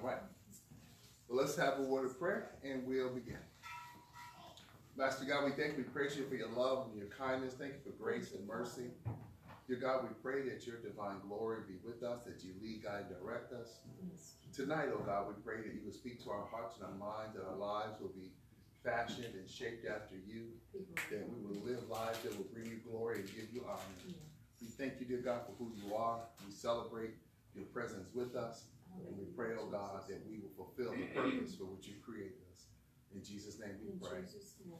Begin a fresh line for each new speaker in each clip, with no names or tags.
right. Well, let's have a word of prayer and we'll begin. Master God, we thank you, we praise you for your love and your kindness. Thank you for grace and mercy. Dear God, we pray that your divine glory be with us, that you lead, guide, and direct us. Tonight, oh God, we pray that you will speak to our hearts and our minds, that our lives will be fashioned and shaped after you, that we will live lives that will bring you glory and give you honor. We thank you, dear God, for who you are. We celebrate your presence with us, and we pray, oh God, that we will fulfill the purpose for which you created us. In Jesus' name we pray.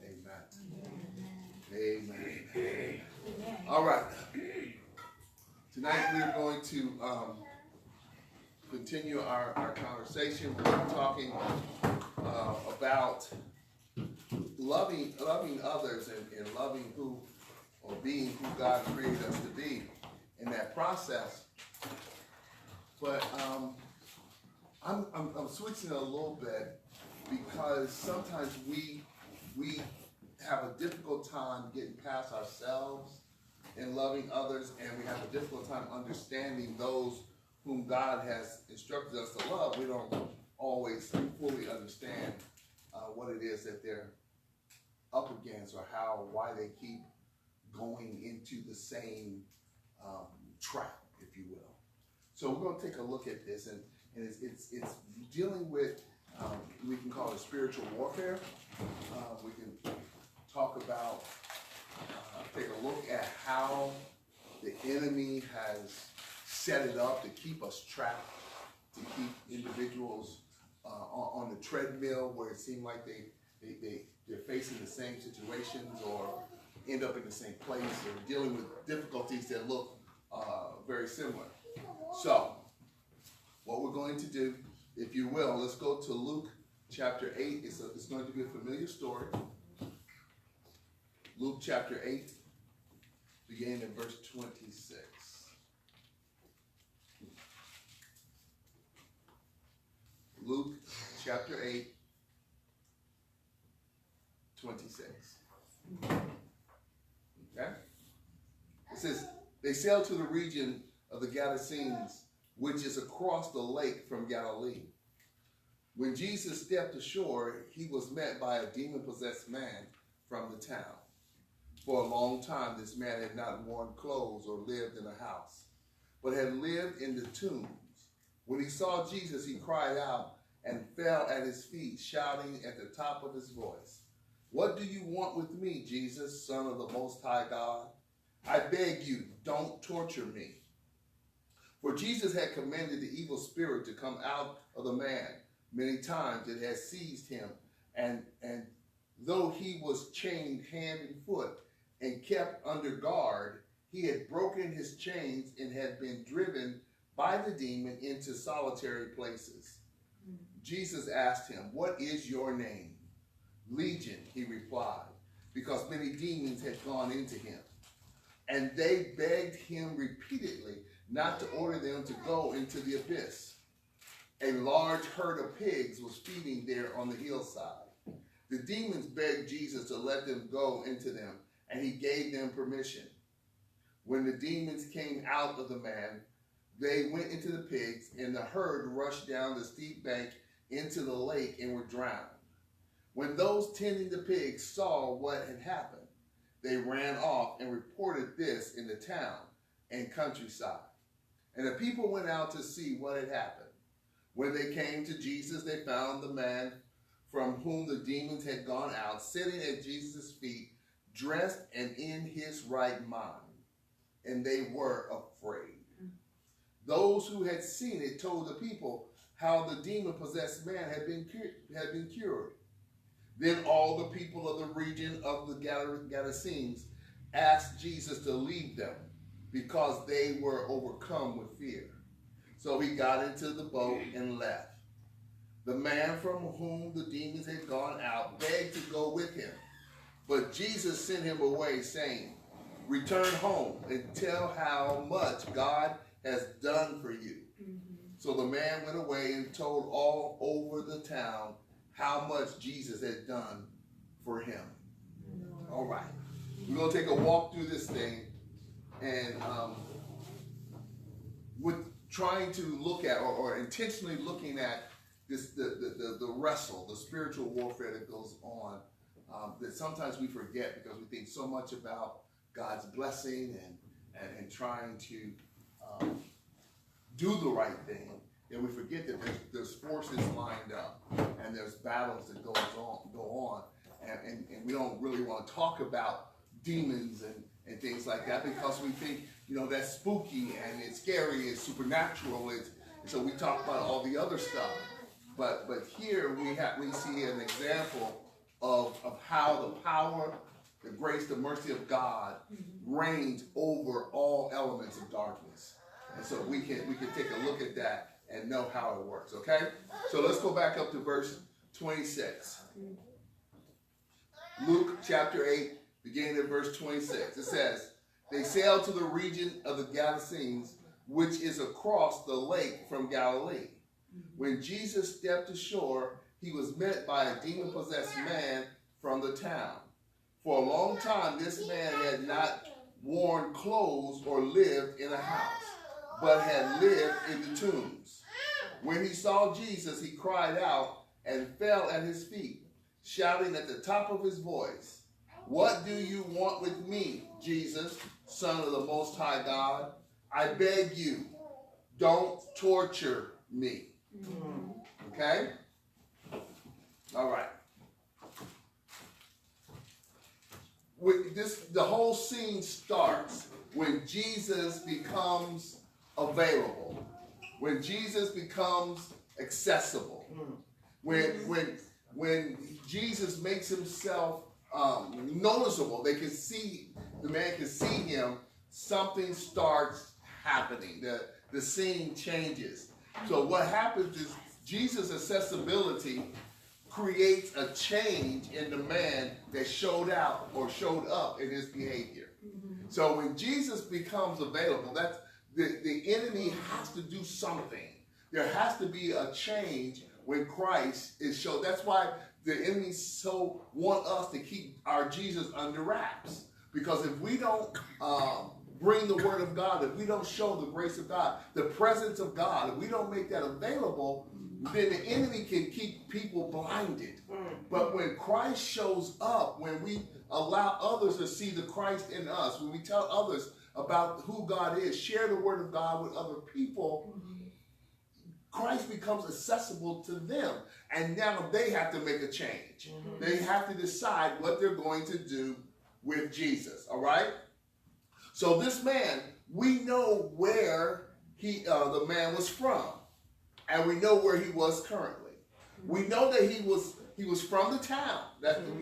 Amen. Amen. Amen. All right. Tonight we're going to continue our conversation. We're talking about loving others and loving who, or being who God created us to be in that process. But I'm switching a little bit because sometimes we have a difficult time getting past ourselves and loving others, and we have a difficult time understanding those whom God has instructed us to love. We don't always fully understand what it is that they're up against, or why they keep going into the same trap, if you will. So we're going to take a look at this, and it's dealing with, we can call it spiritual warfare. We can talk about, take a look at how the enemy has set it up to keep us trapped, to keep individuals on the treadmill where it seems like they're facing the same situations or end up in the same place, or dealing with difficulties that look very similar. So, what we're going to do, if you will, let's go to Luke chapter 8. It's going to be a familiar story. Luke chapter 8, beginning in verse 26. Luke chapter 8, 26. Okay? It says, they sailed to the region of the Gadarenes, which is across the lake from Galilee. When Jesus stepped ashore, he was met by a demon-possessed man from the town. For a long time, this man had not worn clothes or lived in a house, but had lived in the tombs. When he saw Jesus, he cried out and fell at his feet, shouting at the top of his voice, "What do you want with me, Jesus, Son of the Most High God? I beg you, don't torture me." For Jesus had commanded the evil spirit to come out of the man. Many times it had seized him, and though he was chained hand and foot and kept under guard, he had broken his chains and had been driven by the demon into solitary places. Jesus asked him, "What is your name?" "Legion," he replied, because many demons had gone into him. And they begged him repeatedly not to order them to go into the abyss. A large herd of pigs was feeding there on the hillside. The demons begged Jesus to let them go into them, and he gave them permission. When the demons came out of the man, they went into the pigs, and the herd rushed down the steep bank into the lake and were drowned. When those tending the pigs saw what had happened, they ran off and reported this in the town and countryside. And the people went out to see what had happened. When they came to Jesus, they found the man from whom the demons had gone out, sitting at Jesus' feet, dressed and in his right mind. And they were afraid. Those who had seen it told the people how the demon-possessed man had been cured. Then all the people of the region of the Gadarenes asked Jesus to leave them, because they were overcome with fear. So he got into the boat and left. The man from whom the demons had gone out begged to go with him, but Jesus sent him away, saying, "Return home and tell how much God has done for you." So the man went away and told all over the town how much Jesus had done for him. All right. We're going to take a walk through this thing, and with trying to look at, or intentionally looking at the wrestle, the spiritual warfare that goes on, that sometimes we forget because we think so much about God's blessing and trying to do the right thing, and we forget that there's forces lined up and there's battles that go on, and we don't really want to talk about demons and things like that because we think, that's spooky and it's scary, it's supernatural, so we talk about all the other stuff. But here we see an example of how the power, the grace, the mercy of God reigns over all elements of darkness. And so we can take a look at that and know how it works, okay? So let's go back up to verse 26. Luke chapter 8, beginning at verse 26. It says, they sailed to the region of the Gadarenes, which is across the lake from Galilee. When Jesus stepped ashore, he was met by a demon-possessed man from the town. For a long time, this man had not worn clothes or lived in a house, but had lived in the tombs. When he saw Jesus, he cried out and fell at his feet, shouting at the top of his voice, "What do you want with me, Jesus, Son of the Most High God? I beg you, don't torture me." Okay? All right. The whole scene starts when Jesus becomes available, when Jesus becomes accessible, when Jesus makes himself noticeable. The man can see him. Something starts happening. The scene changes. So what happens is Jesus' accessibility creates a change in the man that showed up in his behavior. So when Jesus becomes available, that's the enemy has to do something. There has to be a change when Christ is shown. That's why the enemy so want us to keep our Jesus under wraps. Because if we don't bring the word of God, if we don't show the grace of God, the presence of God, if we don't make that available, then the enemy can keep people blinded. But when Christ shows up, when we allow others to see the Christ in us, when we tell others about who God is, share the word of God with other people, Christ becomes accessible to them. And now they have to make a change. They have to decide what they're going to do with Jesus. All right? So this man, we know where the man was from. And we know where he was currently. We know that he was from the town.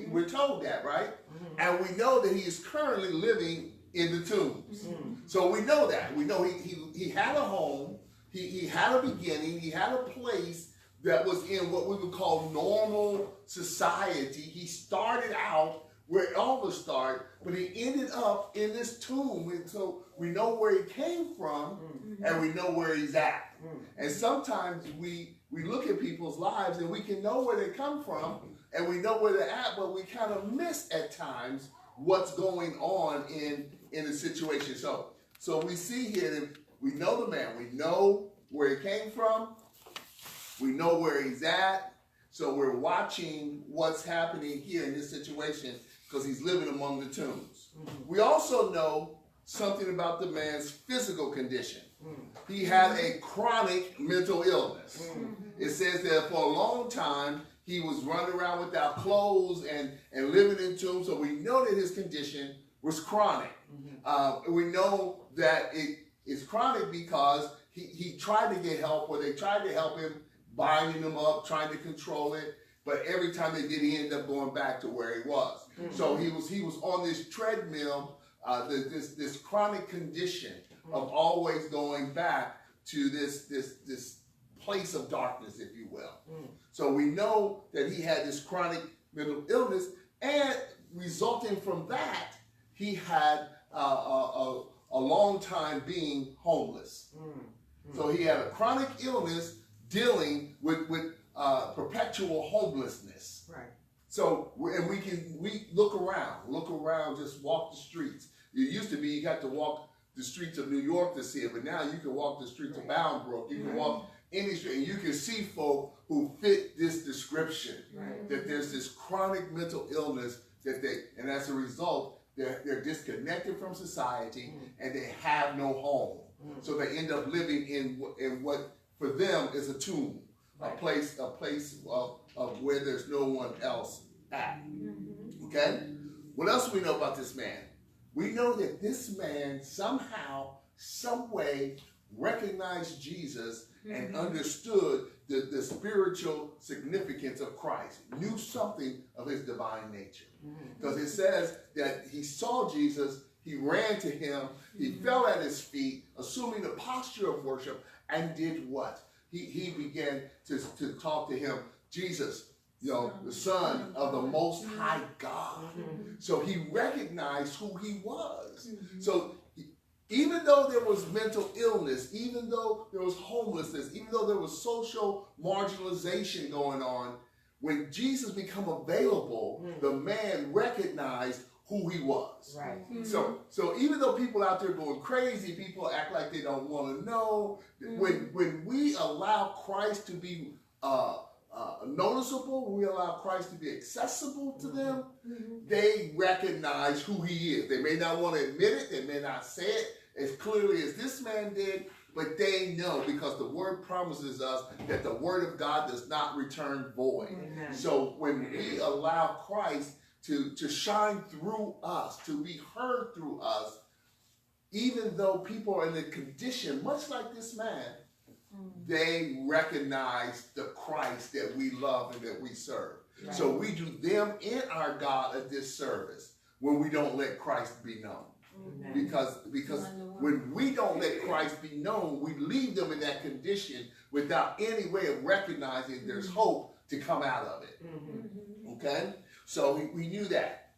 We're told that, right? And we know that he is currently living in the tombs. So we know that. We know he had a home. He had a beginning. He had a place that was in what we would call normal society. He started out where it all was started, but he ended up in this tomb. And so we know where he came from, and we know where he's at. And sometimes we look at people's lives and we can know where they come from and we know where they're at, but we kind of miss at times what's going on in the situation. So we see here that we know the man, we know where he came from, we know where he's at. So we're watching what's happening here in this situation because he's living among the tombs. We also know something about the man's physical condition. He had a chronic mental illness. It says that for a long time, he was running around without clothes and living in tombs. So we know that his condition was chronic. We know that it is chronic because he tried to get help, or they tried to help him, binding him up, trying to control it. But every time they did, he ended up going back to where he was. So he was on this treadmill, this chronic condition of always going back to this place of darkness, if you will. So we know that he had this chronic mental illness, and resulting from that, he had a long time being homeless. So he had a chronic illness dealing with perpetual homelessness. Right. So, and we look around, just walk the streets. It used to be you had to walk the streets of New York to see it, but now you can walk the streets of Bound Brook. You can walk any street, and you can see folk who fit this description,
Right.
that there's this chronic mental illness and as a result, they're disconnected from society and they have no home. So they end up living in what for them is a tomb, a place of where there's no one else at. Okay? What else do we know about this man? We know that this man somehow, some way recognized Jesus and understood the spiritual significance of Christ, knew something of his divine nature. Because it says that he saw Jesus, he ran to him, he fell at his feet, assuming the posture of worship, and did what? He began to talk to him, Jesus, the Son of the Most High God. So he recognized who he was. So even though there was mental illness, even though there was homelessness, even though there was social marginalization going on, when Jesus became available, the man recognized who he was.
Right.
So even though people out there going crazy, people act like they don't want to know, when we allow Christ to be noticeable, when we allow Christ to be accessible to them, they recognize who he is. They may not want to admit it, they may not say it as clearly as this man did, but they know, because the word promises us that the word of God does not return void.
Amen.
So when we allow Christ to shine through us, to be heard through us, even though people are in a condition much like this man, they recognize the Christ that we love and that we serve. Right. So we do them and our God a disservice when we don't let Christ be known. Because when we don't let Christ be known, we leave them in that condition without any way of recognizing there's hope to come out of it. Okay? So we knew that.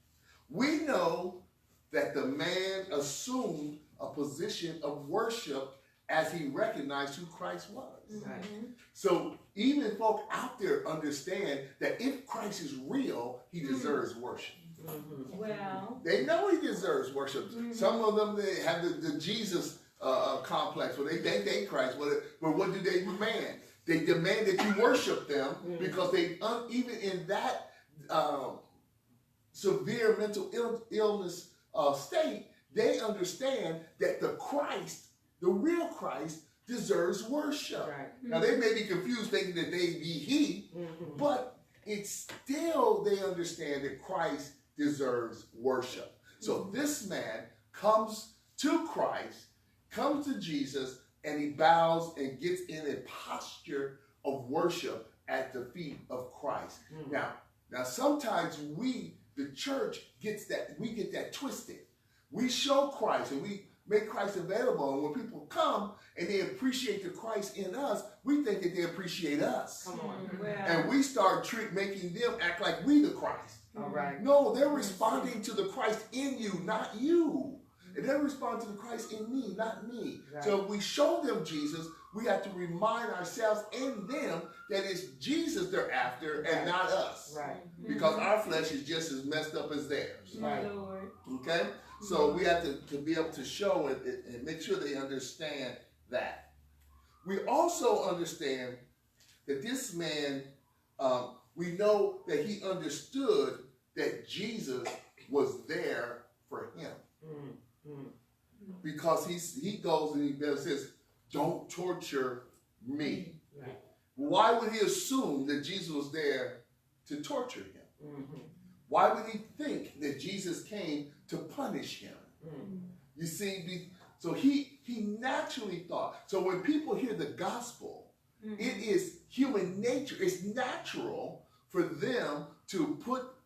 We know that the man assumed a position of worship as he recognized who Christ was. Right. So even folk out there understand that if Christ is real, he deserves worship.
Well,
they know he deserves worship. Some of them, they have the Jesus complex where they think they Christ, but what do they demand? They demand that you worship them because they even in that severe mental illness state, they understand that the Christ, the real Christ, deserves worship. Right. Now they may be confused thinking that they be he, but it's still they understand that Christ deserves worship. So this man comes to Christ, comes to Jesus, and he bows and gets in a posture of worship at the feet of Christ. Now sometimes we, the church, get that twisted. We show Christ and we make Christ available, and when people come and they appreciate the Christ in us, we think that they appreciate us. Come on. Well, and we start making them act like we the Christ.
All right.
No, they're responding to the Christ in you, not you. And they respond to the Christ in me, not me. Right. So if we show them Jesus, we have to remind ourselves and them that it's Jesus they're after and not us. Right. Because our flesh is just as messed up as theirs.
Right. Lord.
Okay? So we have to be able to show it and make sure they understand that. We also understand that this man, we know that he understood that Jesus was there for him. Because he goes and he says, don't torture me. Right. Why would he assume that Jesus was there to torture him? Why would he think that Jesus came to punish him? You see, so he naturally thought. So when people hear the gospel, it is human nature. It's natural for them to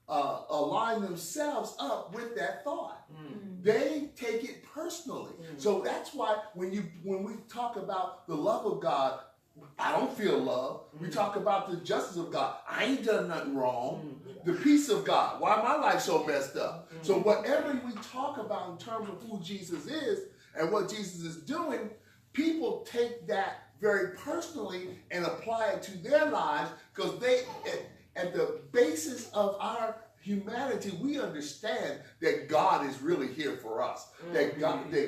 align themselves up with that thought. They take it personally. So that's why when we talk about the love of God, I don't feel love. We talk about the justice of God. I ain't done nothing wrong. The peace of God. Why my life so messed up? So whatever we talk about in terms of who Jesus is and what Jesus is doing, people take that very personally and apply it to their lives because they, at the basis of our humanity, we understand that God is really here for us. That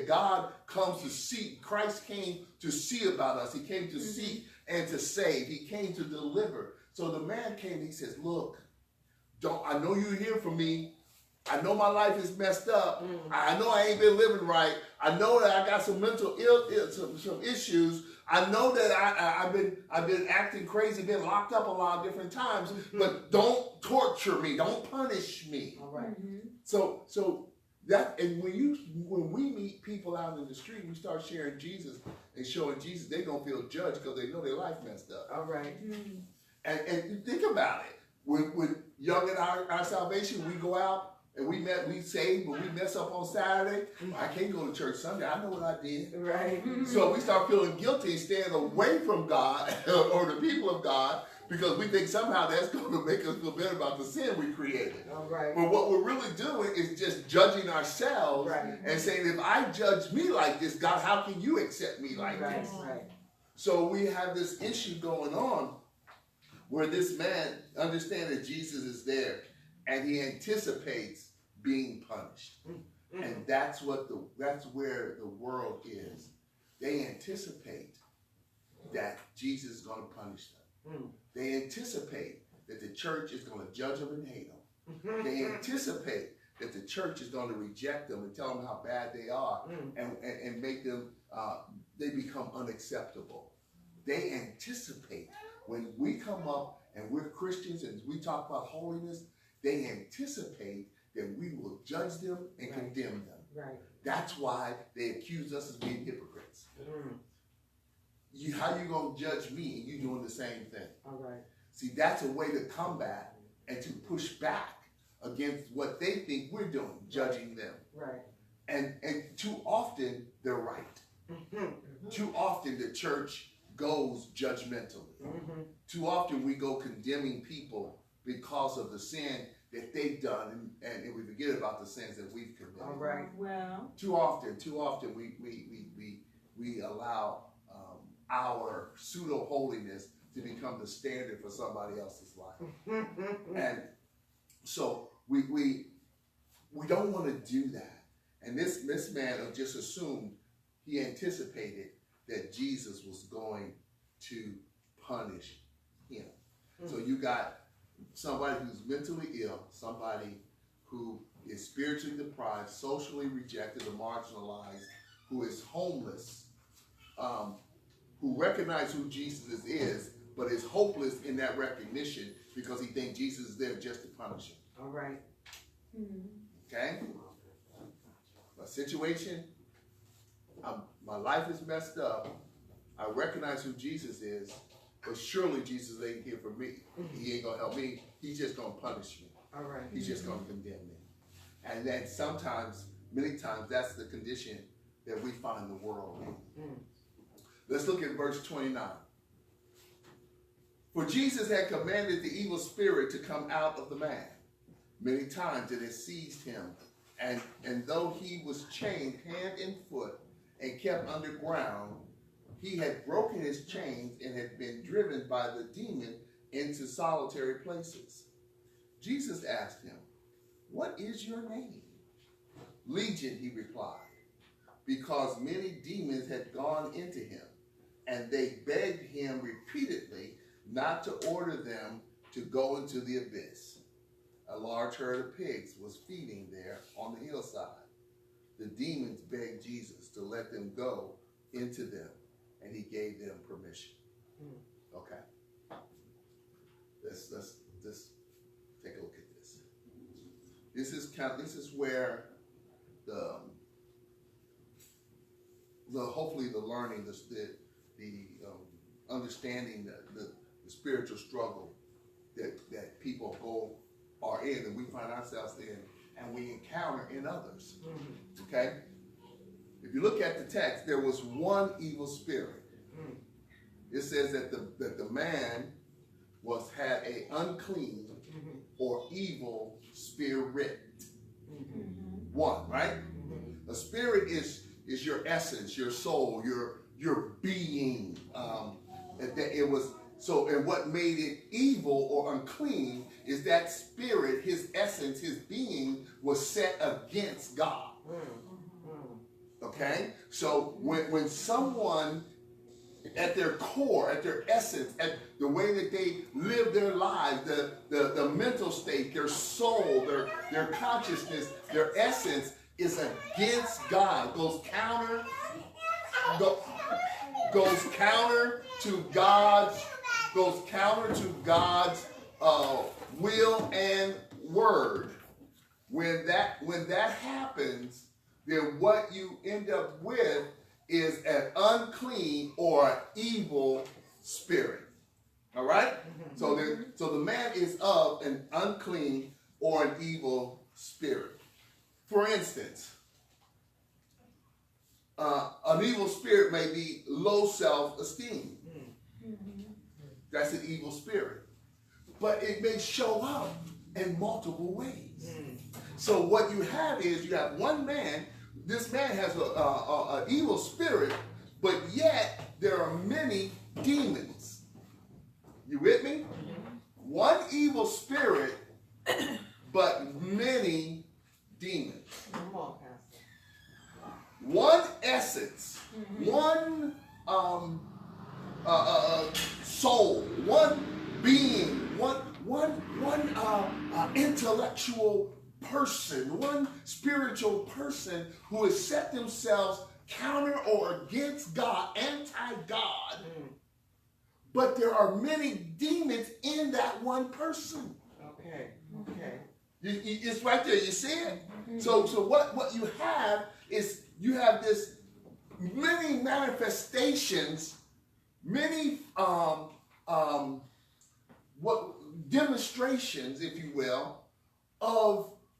God comes to see. Christ came to see about us. He came to seek and to save. He came to deliver. So the man came, he says, look, I know you hear from me. I know my life is messed up. I know I ain't been living right. I know that I got some mental some issues. I know that I've been acting crazy, been locked up a lot of different times. But don't torture me. Don't punish me.
All right.
So that, and when we meet people out in the street, we start sharing Jesus and showing Jesus, they're gonna feel judged because they know their life messed up.
All right.
And think about it. When young in our salvation, we go out and we saved, but we mess up on Saturday. I can't go to church Sunday. I know what I did.
Right.
So we start feeling guilty, staying away from God or the people of God, because we think somehow that's going to make us feel better about the sin we created.
All right.
But what we're really doing is just judging ourselves and saying, if I judge me like this, God, how can you accept me like this?
Right.
So we have this issue going on where this man understands that Jesus is there and he anticipates being punished. And that's where the world is. They anticipate that Jesus is going to punish them. They anticipate that the church is going to judge them and hate them. They anticipate that the church is going to reject them and tell them how bad they are and make them, they become unacceptable. They anticipate when we come up and we're Christians and we talk about holiness, they anticipate that we will judge them and condemn them.
Right.
That's why they accuse us of being hypocrites. How you going to judge me and you doing the same thing?
All right.
See, that's a way to combat and to push back against what they think we're doing, judging them.
Right.
And too often, they're right. Too often, the church goes judgmentally. Too often, we go condemning people because of the sin that they've done, and we forget about the sins that we've committed.
All right.
Well.
Too often, we allow our pseudo holiness to become the standard for somebody else's life, and so we don't want to do that. And this man just assumed, he anticipated that Jesus was going to punish him. So you got somebody who's mentally ill, somebody who is spiritually deprived, socially rejected or marginalized, who is homeless, who recognizes who Jesus is, but is hopeless in that recognition because he thinks Jesus is there just to punish him.
All right.
Okay? My situation, my life is messed up. I recognize who Jesus is, but surely Jesus ain't here for me. He ain't going to help me. He's just going to punish me.
All right.
He's just going to condemn me. And then sometimes, many times, that's the condition that we find the world in. Let's look at verse 29. For Jesus had commanded the evil spirit to come out of the man. Many times it has seized him, and though he was chained hand and foot and kept underground, he had broken his chains and had been driven by the demon into solitary places. Jesus asked him, "What is your name?" "Legion," he replied, because many demons had gone into him, and they begged him repeatedly not to order them to go into the abyss. A large herd of pigs was feeding there on the hillside. The demons begged Jesus to let them go into them, and he gave them permission. Okay. Let's take a look at this. This is where the hopefully the learning, the understanding the spiritual struggle that people are in, and we find ourselves in, and we encounter in others. Okay? If you look at the text, there was one evil spirit. It says that the man had a unclean or evil spirit. One, right? A spirit is your essence, your soul, your being. And what made it evil or unclean is that spirit, his essence, his being was set against God. Okay? So when someone at their core, at their essence, at the way that they live their lives, the mental state, their soul, their consciousness, their essence is against God, goes counter to God's will and word. When that happens, then what you end up with is an unclean or an evil spirit. All right? So the man is of an unclean or an evil spirit. For instance, an evil spirit may be low self-esteem. That's an evil spirit. But it may show up in multiple ways. So what you have is you have one man. This man has an evil spirit, but yet there are many demons. You with me? One evil spirit, but many demons. One essence, one soul, one being, one intellectual person, one spiritual person who has set themselves counter or against God, anti-God. But there are many demons in that one person. Okay. It's right there. You see it? So what you have is you have this many manifestations, many demonstrations, if you will,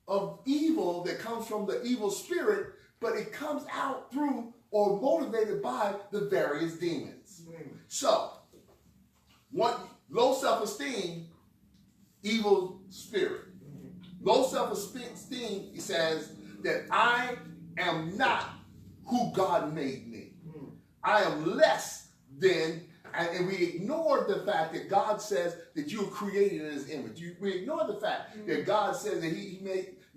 of evil that comes from the evil spirit, but it comes out through or motivated by the various demons. So, low self-esteem, evil spirit. Low self-esteem, he says that I am not who God made me. I am less than, and we ignore the fact that God says that you were created in his image. We ignore the fact that God says that he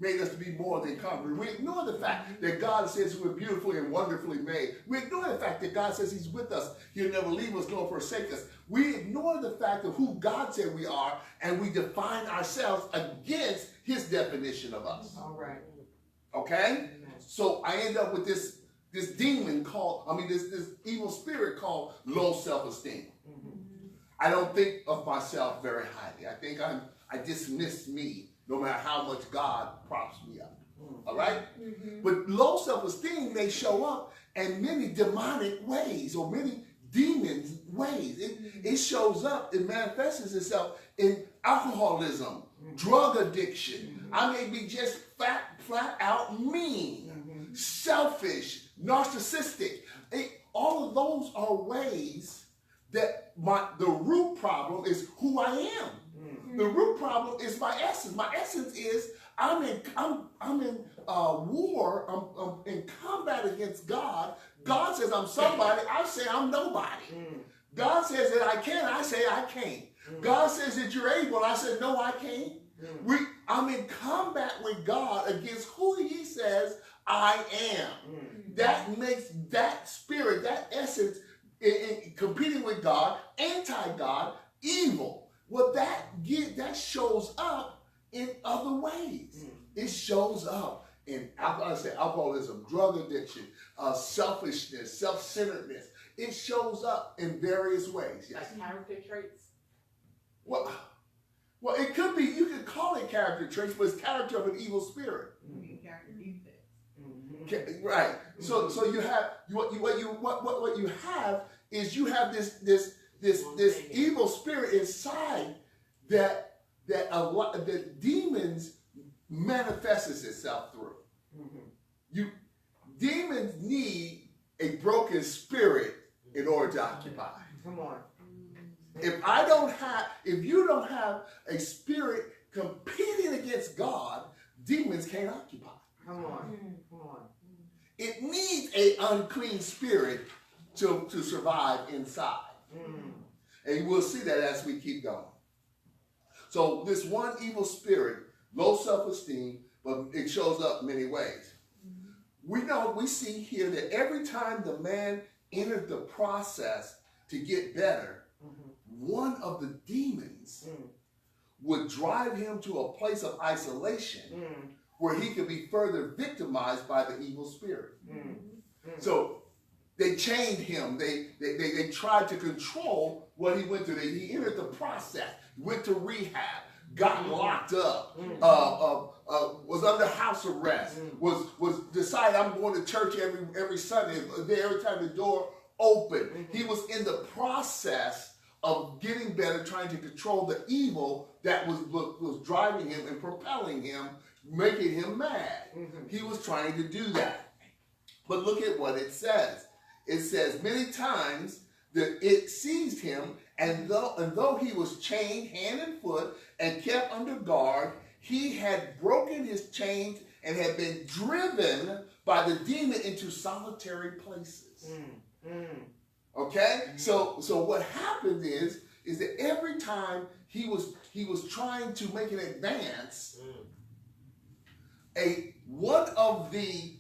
made us to be more than conquerors. We ignore the fact that God says we're beautifully and wonderfully made. We ignore the fact that God says he's with us. He'll never leave us nor forsake us. We ignore the fact of who God said we are, and we define ourselves against his definition of us. All right. Okay? So I end up with this demon this evil spirit called low self-esteem. I don't think of myself very highly. I think I dismiss me no matter how much God props me up. All right? But low self-esteem may show up in many demonic ways or many demons ways. It shows up, it manifests itself in alcoholism, drug addiction. I may be just flat out mean, selfish, narcissistic. All of those are ways that the root problem is who I am. The root problem is my essence. My essence is I'm in war. I'm in combat against God. God says I'm somebody. I say I'm nobody. God says that I can. I say I can't. God says that you're able. I said no, I can't. I'm in combat with God against who he says I am. That makes that spirit, that essence, in competing with God, anti-God, evil. Well, that shows up in other ways. It shows up in alcoholism, drug addiction, selfishness, self-centeredness. It shows up in various ways. Yes.
Like character traits?
Well, it could be. You could call it character traits, but it's character of an evil spirit.
Character defects.
Right. So you have what you have is you have this evil spirit inside that demons manifests itself through. Demons need a broken spirit in order to occupy. Come on. If you don't have a spirit competing against God, demons can't occupy. Come on. It needs an unclean spirit to survive inside. And we'll see that as we keep going. So this one evil spirit, low self-esteem, but it shows up many ways. We see here that every time the man entered the process to get better, one of the demons would drive him to a place of isolation where he could be further victimized by the evil spirit. So they chained him. They tried to control what he went through. He entered the process, went to rehab, got locked up, was under house arrest, was decided I'm going to church every Sunday, every time the door opened. He was in the process of getting better, trying to control the evil that was driving him and propelling him, making him mad. He was trying to do that. But look at what it says. It says, many times that it seized him, and though he was chained hand and foot and kept under guard, he had broken his chains and had been driven by the demon into solitary places. Okay? So what happened is that every time he was trying to make an advance, one of the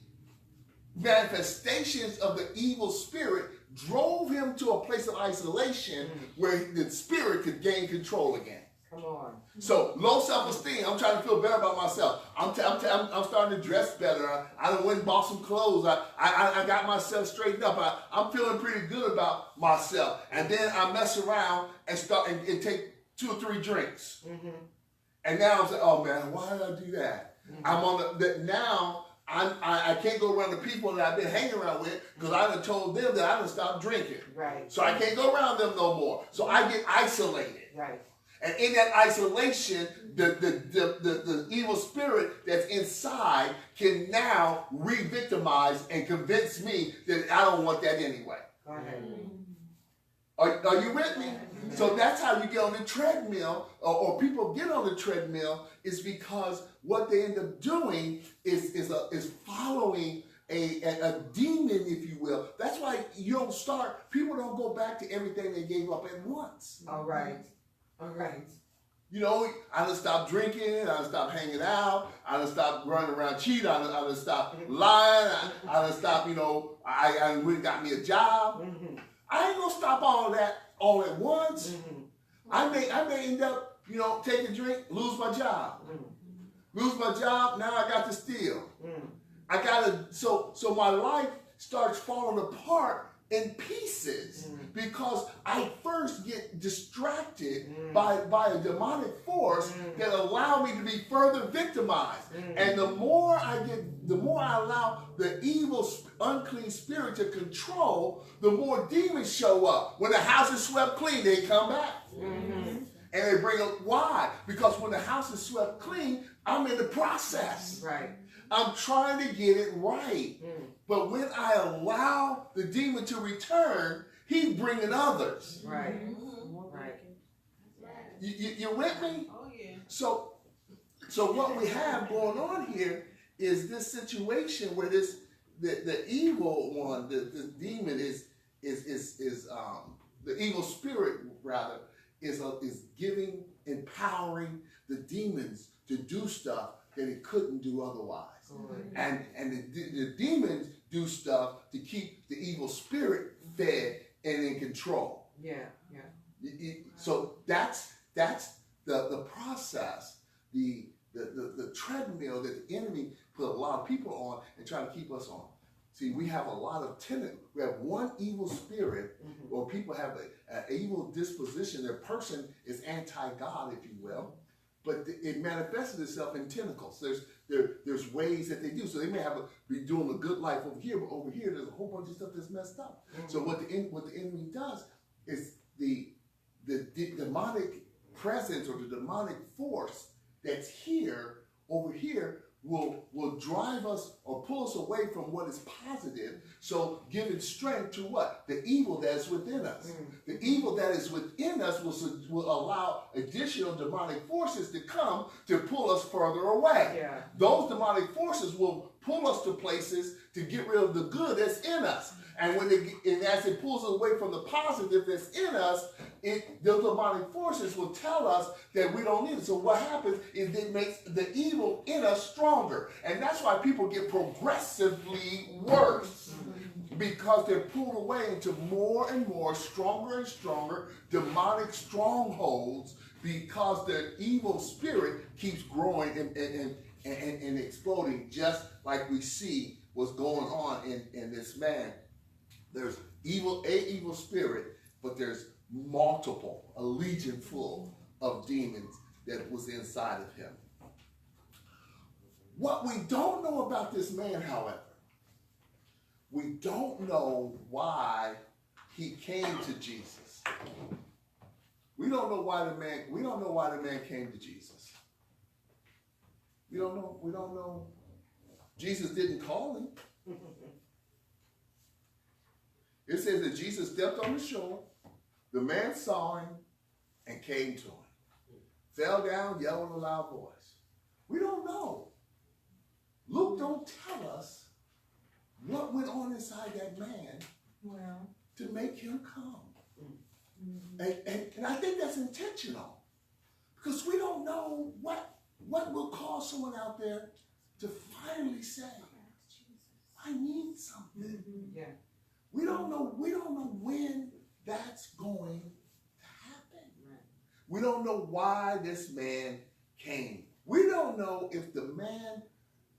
manifestations of the evil spirit drove him to a place of isolation where the spirit could gain control again.
Come on.
So low self-esteem. I'm trying to feel better about myself. I'm starting to dress better. I done went and bought some clothes. I got myself straightened up. I'm feeling pretty good about myself. And then I mess around and start and take 2 or 3 drinks. And now I'm saying, oh man, why did I do that? I'm on now. I can't go around the people that I've been hanging around with because I done told them that I done stopped drinking.
Right.
So I can't go around them no more. So I get isolated.
Right.
And in that isolation, the evil spirit that's inside can now re-victimize and convince me that I don't want that anyway.
Go ahead.
Are you with me? So that's how you get on the treadmill, or people get on the treadmill, is because what they end up doing is following a demon, if you will. That's why people don't go back to everything they gave up at once.
All right. All right.
You know, I done stopped drinking, I done stopped hanging out, I done stopped running around cheating, I done stopped lying, I done stopped, I went and got me a job. I ain't gonna stop all of that all at once. I may end up, take a drink, lose my job. Lose my job, now I got to steal. I gotta, so my life starts falling apart in pieces because I first get distracted by a demonic force that allow me to be further victimized. And the more I allow the evil, unclean spirit to control, the more demons show up. When the house is swept clean, they come back. And they bring up, why? Because when the house is swept clean, I'm in the process.
Right.
I'm trying to get it right. But when I allow the demon to return, he's bringing others.
Right. Right.
You with me?
Oh yeah.
So what we have going on here is this situation where the evil one, the demon is the evil spirit rather is empowering the demons to do stuff that it couldn't do otherwise. And the demons do stuff to keep the evil spirit fed and in control.
Yeah.
So that's the process, the treadmill that the enemy put a lot of people on and try to keep us on. See, we have a lot of we have one evil spirit, or people have an evil disposition. Their person is anti-God, if you will. But it manifested itself in tentacles. There's ways that they do. So they may be doing a good life over here, but over here there's a whole bunch of stuff that's messed up. So what the enemy does is the demonic presence or the demonic force that's here over here will drive us or pull us away from what is positive, so giving strength to what? The evil that is within us. The evil that is within us will allow additional demonic forces to come to pull us further away.
Yeah.
Those demonic forces will pull us to places to get rid of the good that's in us. And as it pulls us away from the positive that's in us, those demonic forces will tell us that we don't need it. So what happens is it makes the evil in us stronger. And that's why people get progressively worse. because they're pulled away into more and more, stronger and stronger demonic strongholds, because their evil spirit keeps growing and exploding, just like we see what's going on in this man. There's a evil spirit, but there's multiple, a legion full of demons that was inside of him. What we don't know about this man, however, we don't know why he came to Jesus. We don't know why the man came to Jesus. We don't know. Jesus didn't call him. It says that Jesus stepped on the shore, the man saw him and came to him. Fell down, yelled in a loud voice. We don't know. Luke don't tell us what went on inside that man to make him come. And I think that's intentional, because we don't know what will cause someone out there to finally say, I need something.
Yeah.
We don't know when that's going to happen.
Right.
We don't know why this man came. We don't know if the man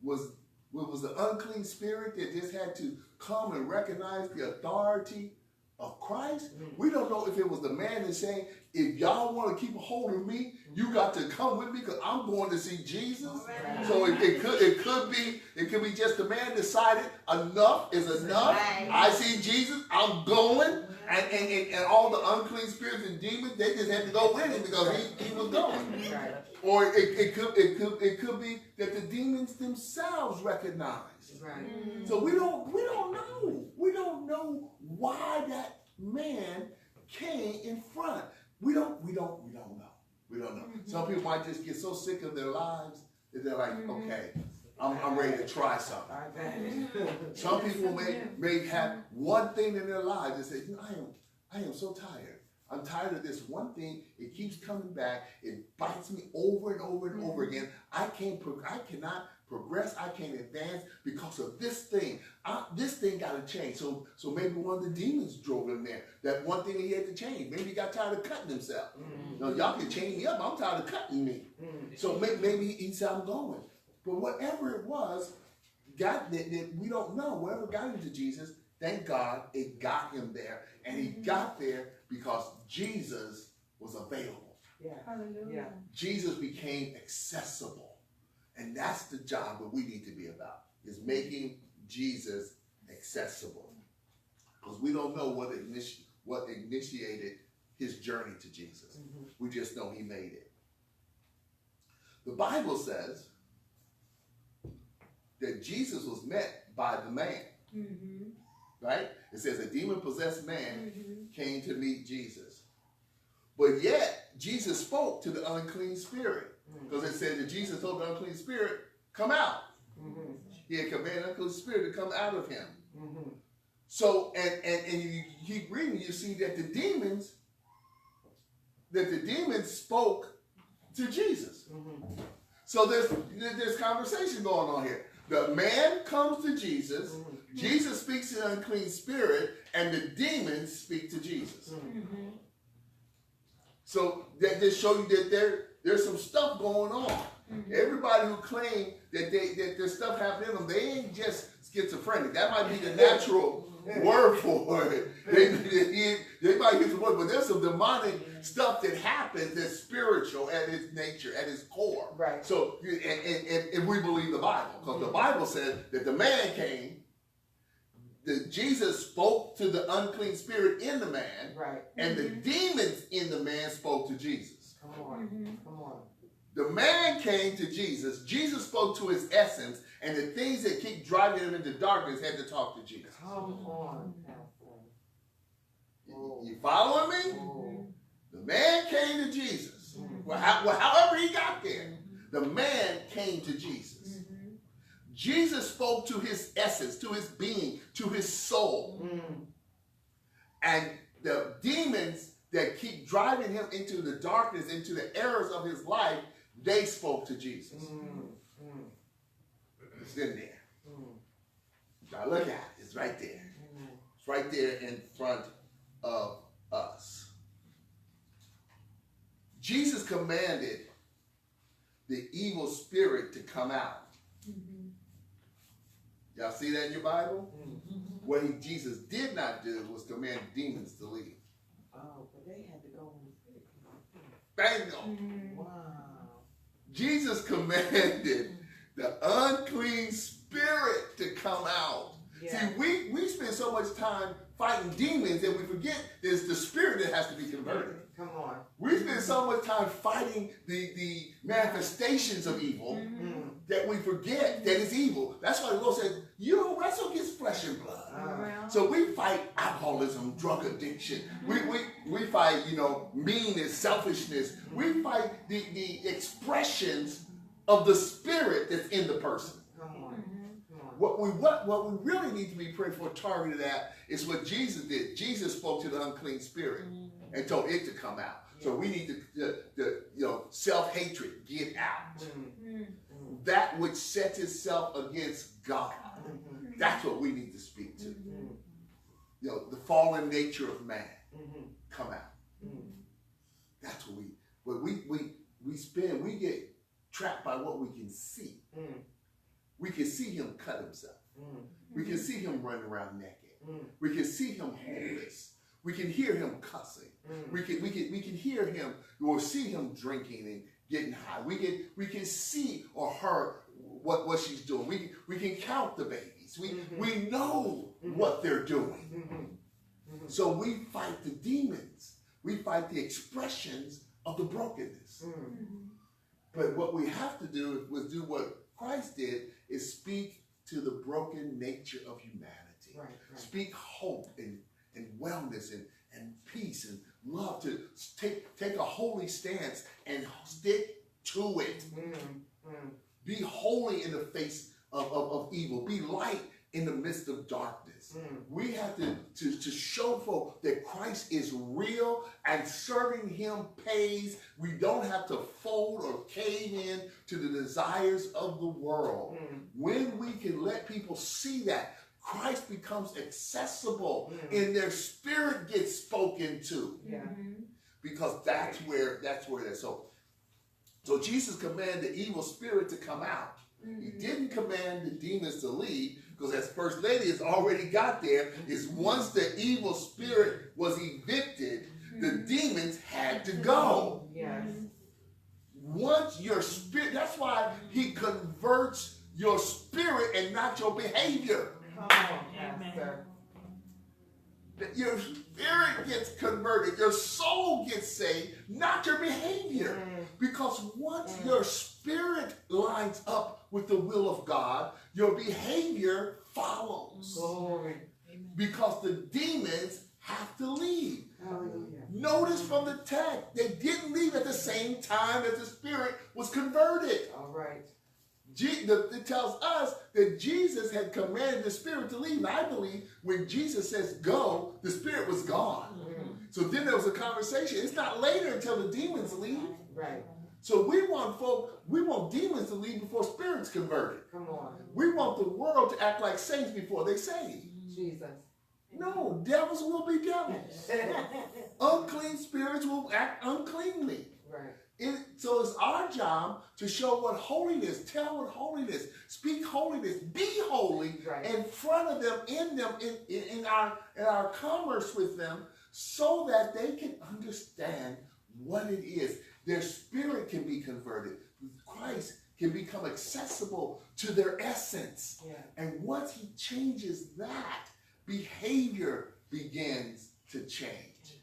was the unclean spirit that just had to come and recognize the authority of Christ. We don't know if it was the man that's saying, if y'all want to keep a hold of me, you got to come with me because I'm going to see Jesus.
Right.
So it could be just the man decided enough is enough.
Right.
I see Jesus, I'm going. And all the unclean spirits and demons, they just had to go with him because he was going.
Right.
Or it could be that the demons themselves recognized.
Right.
So we don't know. We don't know why that man came in front. We don't know. We don't know. Some people might just get so sick of their lives that they're like, okay, I'm ready to try something. Some people may have one thing in their lives that say, I am so tired. I'm tired of this one thing. It keeps coming back. It bites me over and over and over again. I cannot progress. I can't advance because of this thing. This thing got to change. So maybe one of the demons drove him there. That one thing he had to change. Maybe he got tired of cutting himself. Now, y'all can chain me up. I'm tired of cutting me. So maybe he said, I'm going. But whatever it was, that we don't know. Whatever got him to Jesus, thank God it got him there. And he got there because Jesus was available.
Yeah.
Hallelujah.
Yeah.
Jesus became accessible. And that's the job that we need to be about, is making Jesus accessible. Because we don't know what initiated his journey to Jesus. We just know he made it. The Bible says that Jesus was met by the man. Right? It says a demon-possessed man came to meet Jesus. But yet, Jesus spoke to the unclean spirit. Because it said that Jesus told the unclean spirit, come out. He had commanded the unclean spirit to come out of him. So, and you keep reading, you see that the demons spoke to Jesus. So there's conversation going on here. The man comes to Jesus, Jesus speaks to the unclean spirit, and the demons speak to Jesus. So that just show you that there's some stuff going on. Everybody who claim that there's stuff happening to them, they ain't just schizophrenic. That might be the natural word for it. They might use the word, but there's some demonic stuff that happens that's spiritual at its nature, at its core.
Right.
So, and we believe the Bible, because the Bible said that the man came, that Jesus spoke to the unclean spirit in the man,
Right.
and the demons in the man spoke to Jesus.
Come on. Come on.
The man came to Jesus. Jesus spoke to his essence, and the things that keep driving him into darkness had to talk to Jesus.
Come on.
You following me? The man came to Jesus. However he got there, the man came to Jesus. Jesus spoke to his essence, to his being, to his soul. And the demons that keep driving him into the darkness, into the errors of his life, they spoke to Jesus. It's in there. Now look at it. It's right there. It's right there in front of us. Jesus commanded the evil spirit to come out. Y'all see that in your Bible? What Jesus did not do was command demons to leave.
Oh, but they had to go when the spirit came out.
Bingo.
Wow.
Jesus commanded the unclean spirit to come out.
Yeah.
See, we spend so much time fighting demons that we forget there's the spirit that has to be converted.
Come on.
We spend so much time fighting the manifestations of evil that we forget that it's evil. That's why the Lord said, you don't wrestle against flesh and blood. So we fight alcoholism, drug addiction. We fight, meanness, selfishness. We fight the expressions of the spirit that's in the person.
Come on.
What we really need to be praying for, targeted at, is what Jesus did. Jesus spoke to the unclean spirit and told it to come out. So we need to self-hatred, get out. That which sets itself against God. That's what we need to speak to. The fallen nature of man, come out. That's what we get trapped by what we can see. We can see him cut himself. We can see him running around naked. We can see him homeless. We can hear him cussing. We can hear him or see him drinking and getting high. We can see or hear what she's doing. We can count the babies. We know what they're doing. So we fight the demons. We fight the expressions of the brokenness. But what we have to do is do what Christ did, is speak to the broken nature of humanity.
Right.
Speak hope and wellness and peace and love, to take a holy stance and stick to it. Be holy in the face of evil. Be light in the midst of darkness. We have to show folk that Christ is real and serving him pays. We don't have to fold or cave in to the desires of the world. When we can let people see that, Christ becomes accessible and their spirit gets spoken to.
Yeah.
Because that's where it is. So Jesus commanded the evil spirit to come out. He didn't command the demons to leave, because as First Lady has already got there, is once the evil spirit was evicted, the demons had to go.
Yes.
Once your spirit, that's why he converts your spirit and not your behavior.
Come on, Pastor.
Your spirit gets converted, your soul gets saved, not your behavior. Because once your spirit lines up with the will of God, your behavior follows.
Glory.
Because the demons have to leave.
Hallelujah.
Notice from the text, they didn't leave at the same time that the spirit was converted.
All right.
It tells us that Jesus had commanded the spirit to leave. And I believe when Jesus says go, the spirit was gone. So then there was a conversation. It's not later until the demons leave.
Right.
So we want demons to leave before spirits converted.
Come on.
We want the world to act like saints before they save.
Jesus.
No, devils will be devils. Unclean spirits will act uncleanly.
Right.
So it's our job to show what holiness, tell what holiness, speak holiness, be holy in front of them, in our commerce with them, so that they can understand what it is. Their spirit can be converted. Christ can become accessible to their essence.
Yeah.
And once he changes that, behavior begins to change.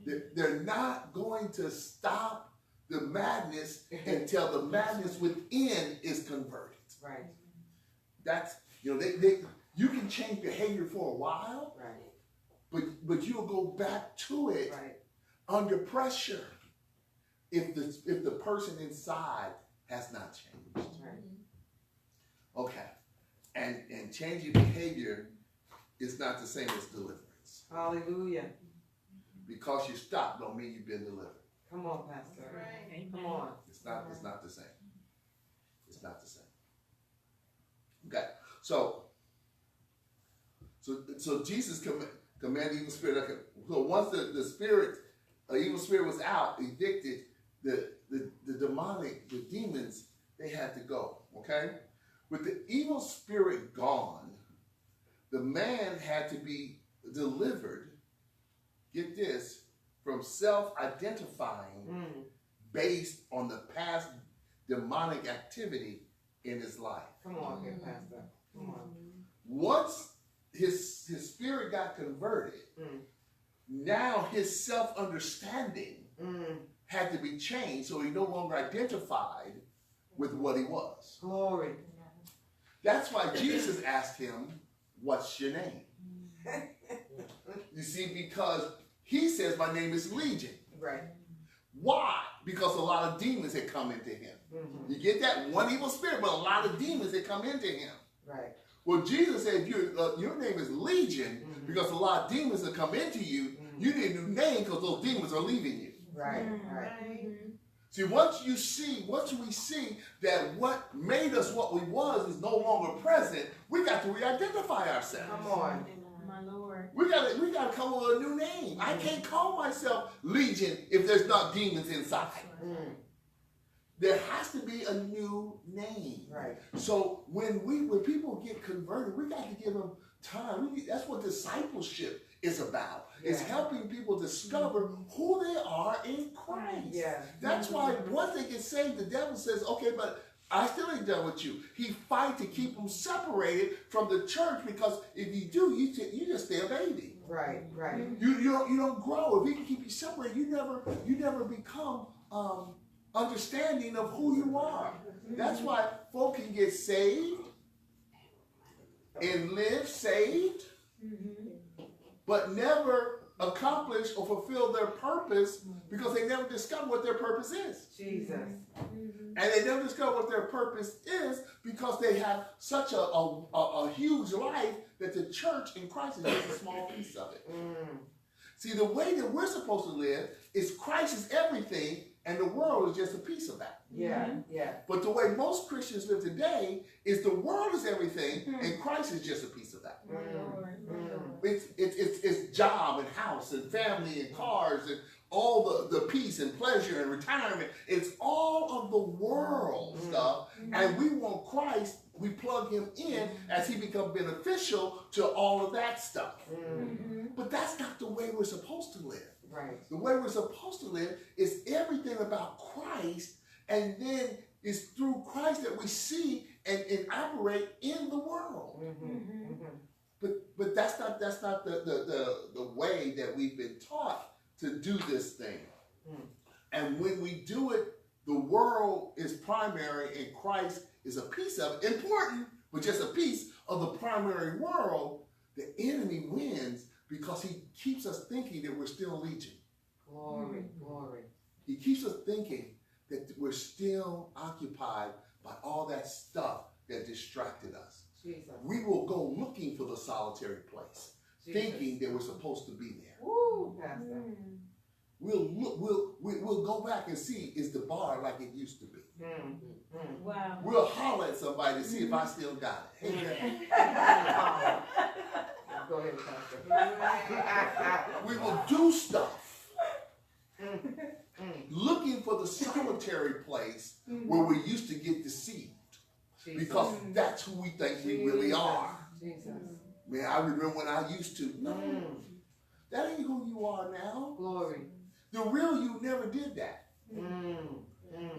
They're not going to stop the madness until the madness within is converted.
Right.
That's, you can change behavior for a while,
Right.
but you'll go back to it under pressure if the person inside has not changed.
Right.
Okay. And changing behavior is not the same as deliverance.
Hallelujah.
Because you stop don't mean you've been delivered.
Come on, Pastor.
Right.
Come on.
It's not the same. It's not the same. Okay. So Jesus Command the evil spirit. Okay. So once the spirit, evil spirit was out, evicted, the demons, they had to go. Okay? With the evil spirit gone, the man had to be delivered, get this, from self-identifying based on the past demonic activity in his life.
Come on here, Pastor. Come on.
Once his spirit got converted, now his self-understanding had to be changed so he no longer identified with what he was.
Glory.
That's why Jesus asked him, "What's your name?" You see, because he says, "My name is Legion."
Right.
Why? Because a lot of demons had come into him. You get that? One evil spirit, but a lot of demons had come into him.
Right.
Well, Jesus said, your name is Legion because a lot of demons have come into you. You need a new name because those demons are leaving you.
Right. Right.
See, once we see that what made us what we was is no longer present, we got to re-identify ourselves.
Come on.
My Lord.
We got to come up with a new name. I can't call myself Legion if there's not demons inside. There has to be a new name.
Right.
So when people get converted, we got to give them time. That's what discipleship is about.
Yeah.
It's helping people discover who they are in Christ.
Yeah.
That's why once they get saved, the devil says, "Okay, but I still ain't done with you." He fights to keep them separated from the church because if you do, you just stay a baby.
Right. Right.
You don't grow. If he can keep you separated, you never become understanding of who you are. That's why folk can get saved and live saved, but never accomplish or fulfill their purpose because they never discover what their purpose is.
Jesus.
And they never discover what their purpose is because they have such a huge life that the church in Christ is just a small piece of it. See, the way that we're supposed to live is Christ is everything and the world is just a piece of that.
Yeah. Yeah.
But the way most Christians live today is the world is everything and Christ is just a piece of that. It's job and house and family and cars and all the peace and pleasure and retirement. It's all of the world stuff. And we want Christ, we plug him in as he becomes beneficial to all of that stuff. But that's not the way we're supposed to live.
Right.
The way we're supposed to live is everything about Christ, and then it's through Christ that we see and operate in the world. But that's not the way that we've been taught to do this thing. And when we do it, the world is primary and Christ is a piece of it. Important, but just a piece of the primary world. The enemy wins because he keeps us thinking that we're still Legion.
Glory, glory.
He keeps us thinking that we're still occupied by all that stuff that distracted us.
Jesus.
We will go looking for the solitary place,
Jesus.
thinking that we're supposed to be there.
Woo, Pastor.
We'll go back and see, is the bar like it used to be?
Wow.
We'll holler at somebody to see if I still got it. Hey,
Go ahead, Pastor.
we will do stuff looking for the solitary place where we used to get deceived.
Jesus.
Because that's who we think we really are.
Jesus.
Man, I remember when I used to. No, that ain't who you are now.
Glory.
The real you never did that.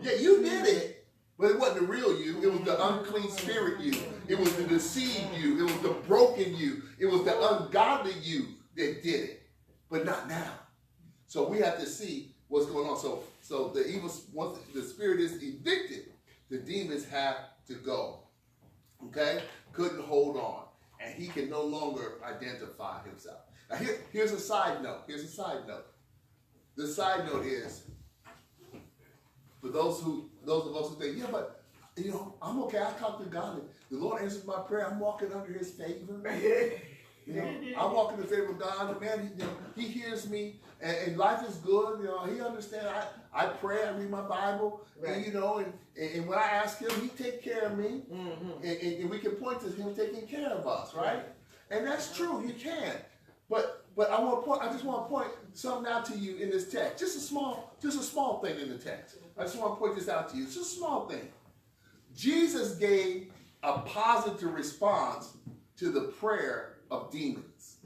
Yeah, you did it, but it wasn't the real you. It was the unclean spirit you. It was the deceived you. It was the broken you. It was the ungodly you that did it, but not now. So we have to see what's going on. So the evil, once the spirit is evicted, the demons have to go. Okay? Couldn't hold on. And he can no longer identify himself. Now here's a side note. Here's a side note. The side note is, for those of us who think, yeah, but I'm okay. I talk to God and the Lord answers my prayer. I'm walking under his favor. I walk in the favor of God. And man, he hears me and life is good. He understands. I pray, I read my Bible,
right.
and when I ask him, he take care of me. And we can point to him taking care of us, right? And that's true, he can. But But I just want to point something out to you in this text. Just a small thing in the text. I just want to point this out to you. It's just a small thing. Jesus gave a positive response to the prayer of demons.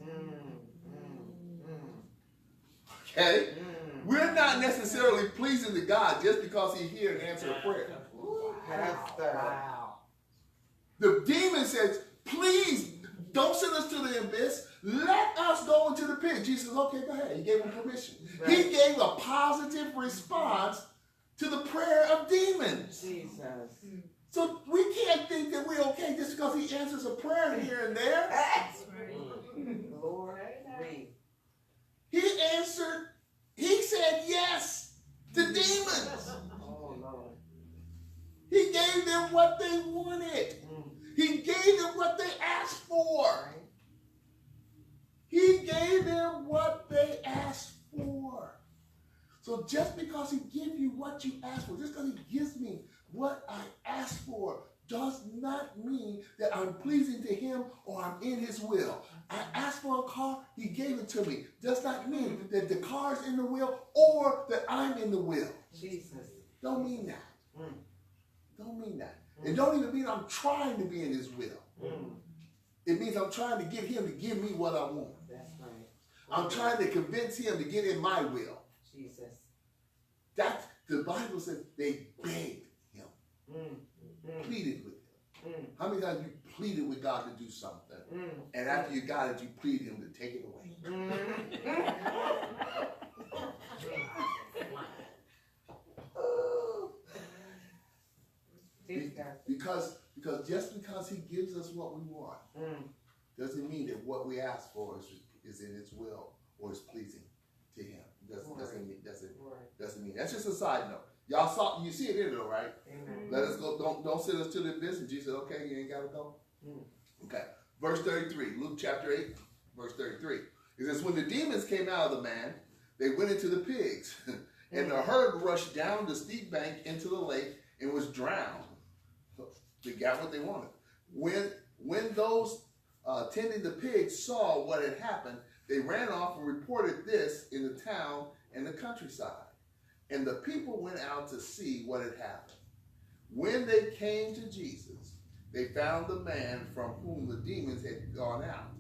Okay? We're not necessarily pleasing to God just because he hears and answers a prayer.
Wow.
The demon says, please don't send us to the abyss. Let us go into the pit. Jesus says, okay, go ahead. He gave him permission.
Right.
He gave a positive response to the prayer of demons.
Jesus.
So we can't think that we're okay just because he answers a prayer here and there.
Lord, read.
He answered, he said yes to demons.
Oh, Lord.
He gave them what they wanted. He gave them what they asked for. He gave them what they asked for. So just because he gives you what you asked for, just because he gives me what I asked for, does not mean that I'm pleasing to him or I'm in his will. I asked for a car, he gave it to me. Does not mean that the car's in the will or that I'm in the will.
Jesus.
Don't mean that. Don't mean that. It don't even mean I'm trying to be in his will. It means I'm trying to get him to give me what I want.
That's right.
I'm trying to convince him to get in my will.
Jesus.
That's, the Bible says they begged him, pleaded with him. How many times you pleaded with God to do something, and after you got it, you pleaded him to take it away? Because just because he gives us what we want doesn't mean that what we ask for is in his will or is pleasing to him. Doesn't mean. That's just a side note. Y'all saw, you see it in there, right?
Amen.
Let us go. Don't send us to the abyss. And Jesus said, okay, you ain't gotta go. Okay. Verse 33, Luke chapter 8, verse 33. It says, when the demons came out of the man, they went into the pigs, and the herd rushed down the steep bank into the lake and was drowned. So they got what they wanted. When those tending the pigs saw what had happened, they ran off and reported this in the town and the countryside. And the people went out to see what had happened. When they came to Jesus, they found the man from whom the demons had gone out,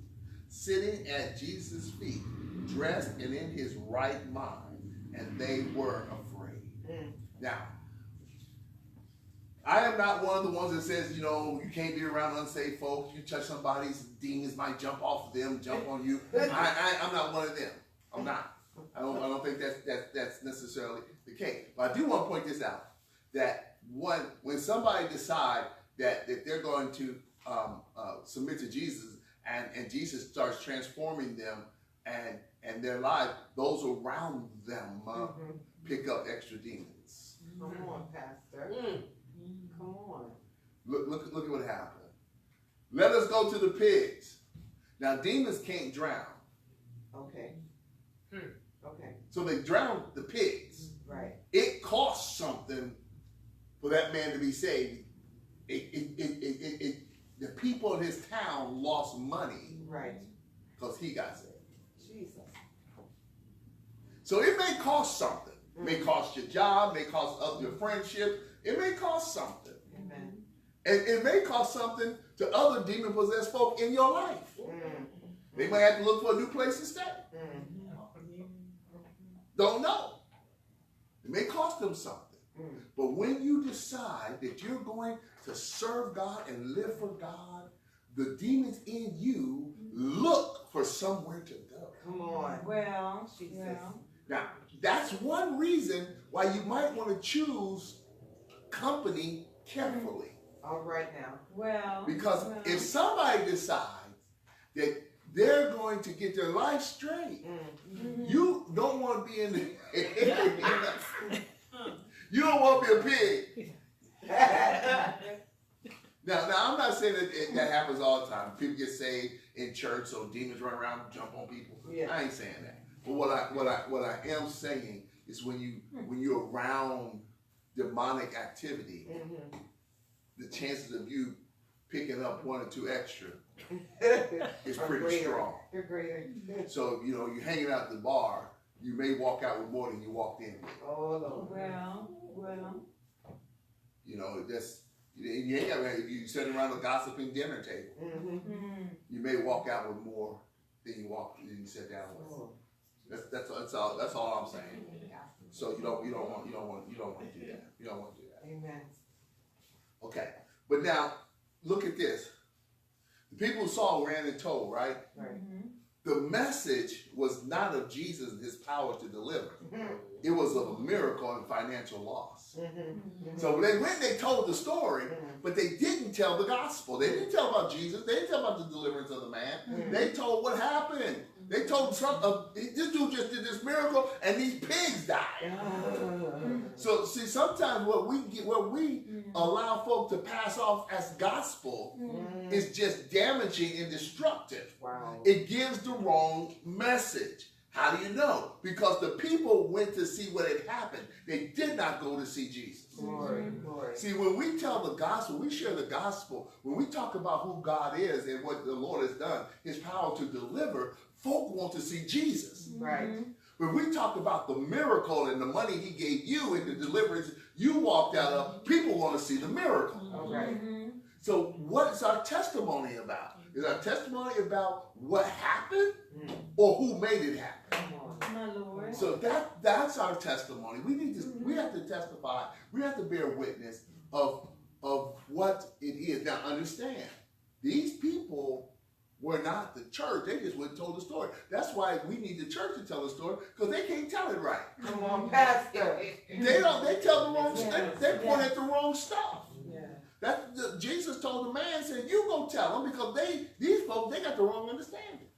sitting at Jesus' feet, dressed and in his right mind, and they were afraid. Now, I am not one of the ones that says, you can't be around unsaved folks. You touch somebody's demons might jump off of them, jump on you. I'm not one of them. I'm not. I don't think that's necessarily the case. But I do want to point this out, that when somebody decides that they're going to submit to Jesus, and Jesus starts transforming them and their life, those around them pick up extra demons.
Come on, Pastor. Come on.
Look at what happened. Let us go to the pigs. Now, demons can't drown.
Okay. Okay.
So they drowned the pigs.
Right.
It cost something for that man to be saved. The people in his town lost money.
Right.
Because he got saved.
Jesus.
So it may cost something. It may cost your job, may cost up your friendship. It may cost something.
Amen.
And it may cost something to other demon-possessed folk in your life. They might have to look for a new place to stay. Don't know. It may cost them something. But when you decide that you're going to serve God and live for God, the demons in you look for somewhere to go.
Come on.
Well,
Jesus.
Now, that's one reason why you might want to choose company carefully.
All right now.
Because if somebody decides that they're going to get their life straight, you don't want to be in the you don't want to be a pig. Now, I'm not saying that happens all the time. People get saved in church, so demons run around and jump on people.
Yeah.
I ain't saying that. But what I am saying is when you're around demonic activity, the chances of you picking up 1 or 2 extra is
Or
pretty
greater.
strong.
You're greater.
So, you know, you're hanging out at the bar, you may walk out with more than you walked in with.
Oh, Lord.
Well.
You know, that's, you ain't got, if you sit around a gossiping dinner table,
Mm.
you may walk out with more than you sat down with.
Oh.
That's all I'm saying. So you don't want to do that. You don't want to do that.
Amen.
Okay. But now, look at this. The people who saw ran and told, right?
Right.
The message was not of Jesus and his power to deliver. It was of a miracle and financial loss. So they went and they told the story, but they didn't tell the gospel. They didn't tell about Jesus. They didn't tell about the deliverance of the man. They told what happened. They told this dude just did this miracle and these pigs died. So see, sometimes what we allow folk to pass off as gospel is just damaging and destructive.
Wow.
It gives the wrong message. How do you know? Because the people went to see what had happened. They did not go to see Jesus.
Glory, glory.
See, when we tell the gospel, we share the gospel, when we talk about who God is and what the Lord has done, his power to deliver, folk want to see Jesus.
Right.
When we talk about the miracle and the money he gave you and the deliverance you walked out of, people want to see the miracle.
All right.
So what is our testimony about? Is our testimony about what happened or who made it happen?
Come on.
My Lord.
So that's our testimony. We have to testify. We have to bear witness of what it is. Now understand, these people were not the church. They just went and told the story. That's why we need the church to tell the story, because they can't tell it right.
Come on, Pastor.
They tell the wrong.
Yes,
They point
yes.
at the wrong stuff.
Yeah.
Jesus told the man, said, "You go tell them," because these folks, they got the wrong understanding.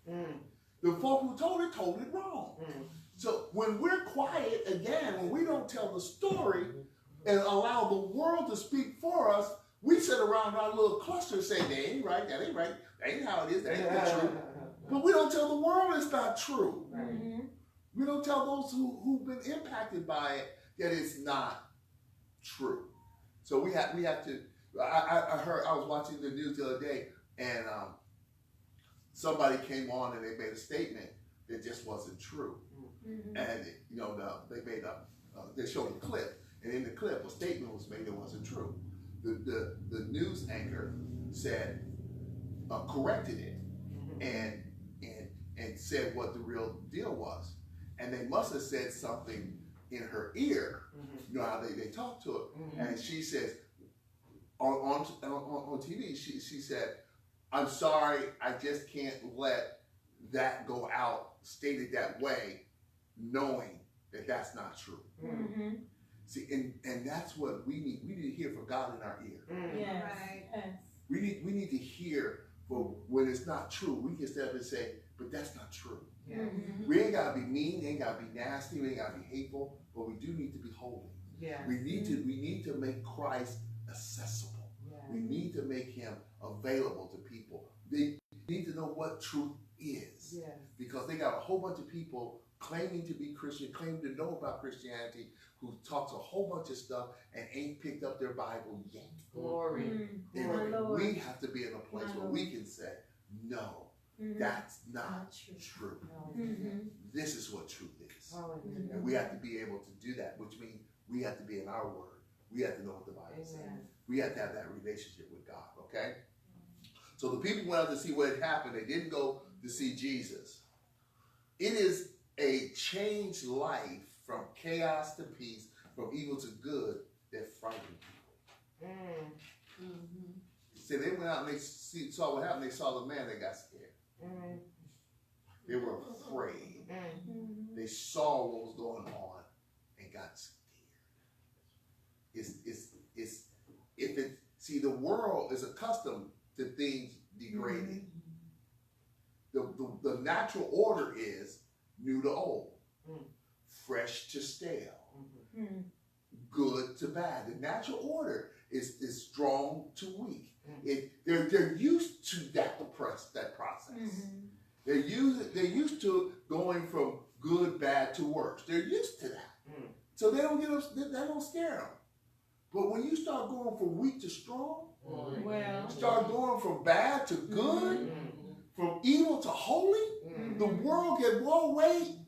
The folk who told it wrong. So when we're quiet again, when we don't tell the story and allow the world to speak for us, we sit around our little cluster saying, "That ain't right. That ain't right. That ain't how it is. That ain't the truth." But we don't tell the world it's not true. We don't tell those who've been impacted by it that it's not true. So we have to. I was watching the news the other day, and somebody came on and they made a statement that just wasn't true. And you know, they showed a clip, and in the clip, a statement was made that wasn't true. The news anchor said, corrected it, and said what the real deal was, and they must have said something in her ear. You know how they talk to her, and she says on TV, she said, "I'm sorry, I just can't let that go out stated that way, knowing that that's not true." See, and that's what we need. We need to hear from God in our ear.
Yes.
Right.
Yes.
We need to hear for when it's not true. We can step and say, "But that's not true." We ain't gotta be mean, ain't gotta be nasty, we ain't gotta be hateful, but we do need to be holy.
Yeah.
We need to make Christ accessible. We need to make him available to people. They need to know what truth is.
Yeah.
Because they got a whole bunch of people claiming to be Christian, claiming to know about Christianity, who talks a whole bunch of stuff and ain't picked up their Bible yet.
Glory.
And
My Lord.
we have to be in a place where we can say, "No, that's not true. This is what truth is."
Hallelujah.
And we have to be able to do that, which means we have to be in our word. We have to know what the Bible says.
Amen.
We have to have that relationship with God, okay? So the people went out to see what had happened. They didn't go to see Jesus. It is a changed life from chaos to peace, from evil to good, that frightened people. See, they went out and they saw what happened. They saw the man, they got scared. They were afraid. They saw what was going on and got scared. See, the world is accustomed to things degrading. The natural order is new to old, fresh to stale, good to bad. The natural order is strong to weak. They're used to that process. They're used to going from good, bad to worse. They're used to that. So they don't scare them. But when you start going from weak to strong,
Well.
start going from bad to good, from evil to holy, the world can, whoa, wait,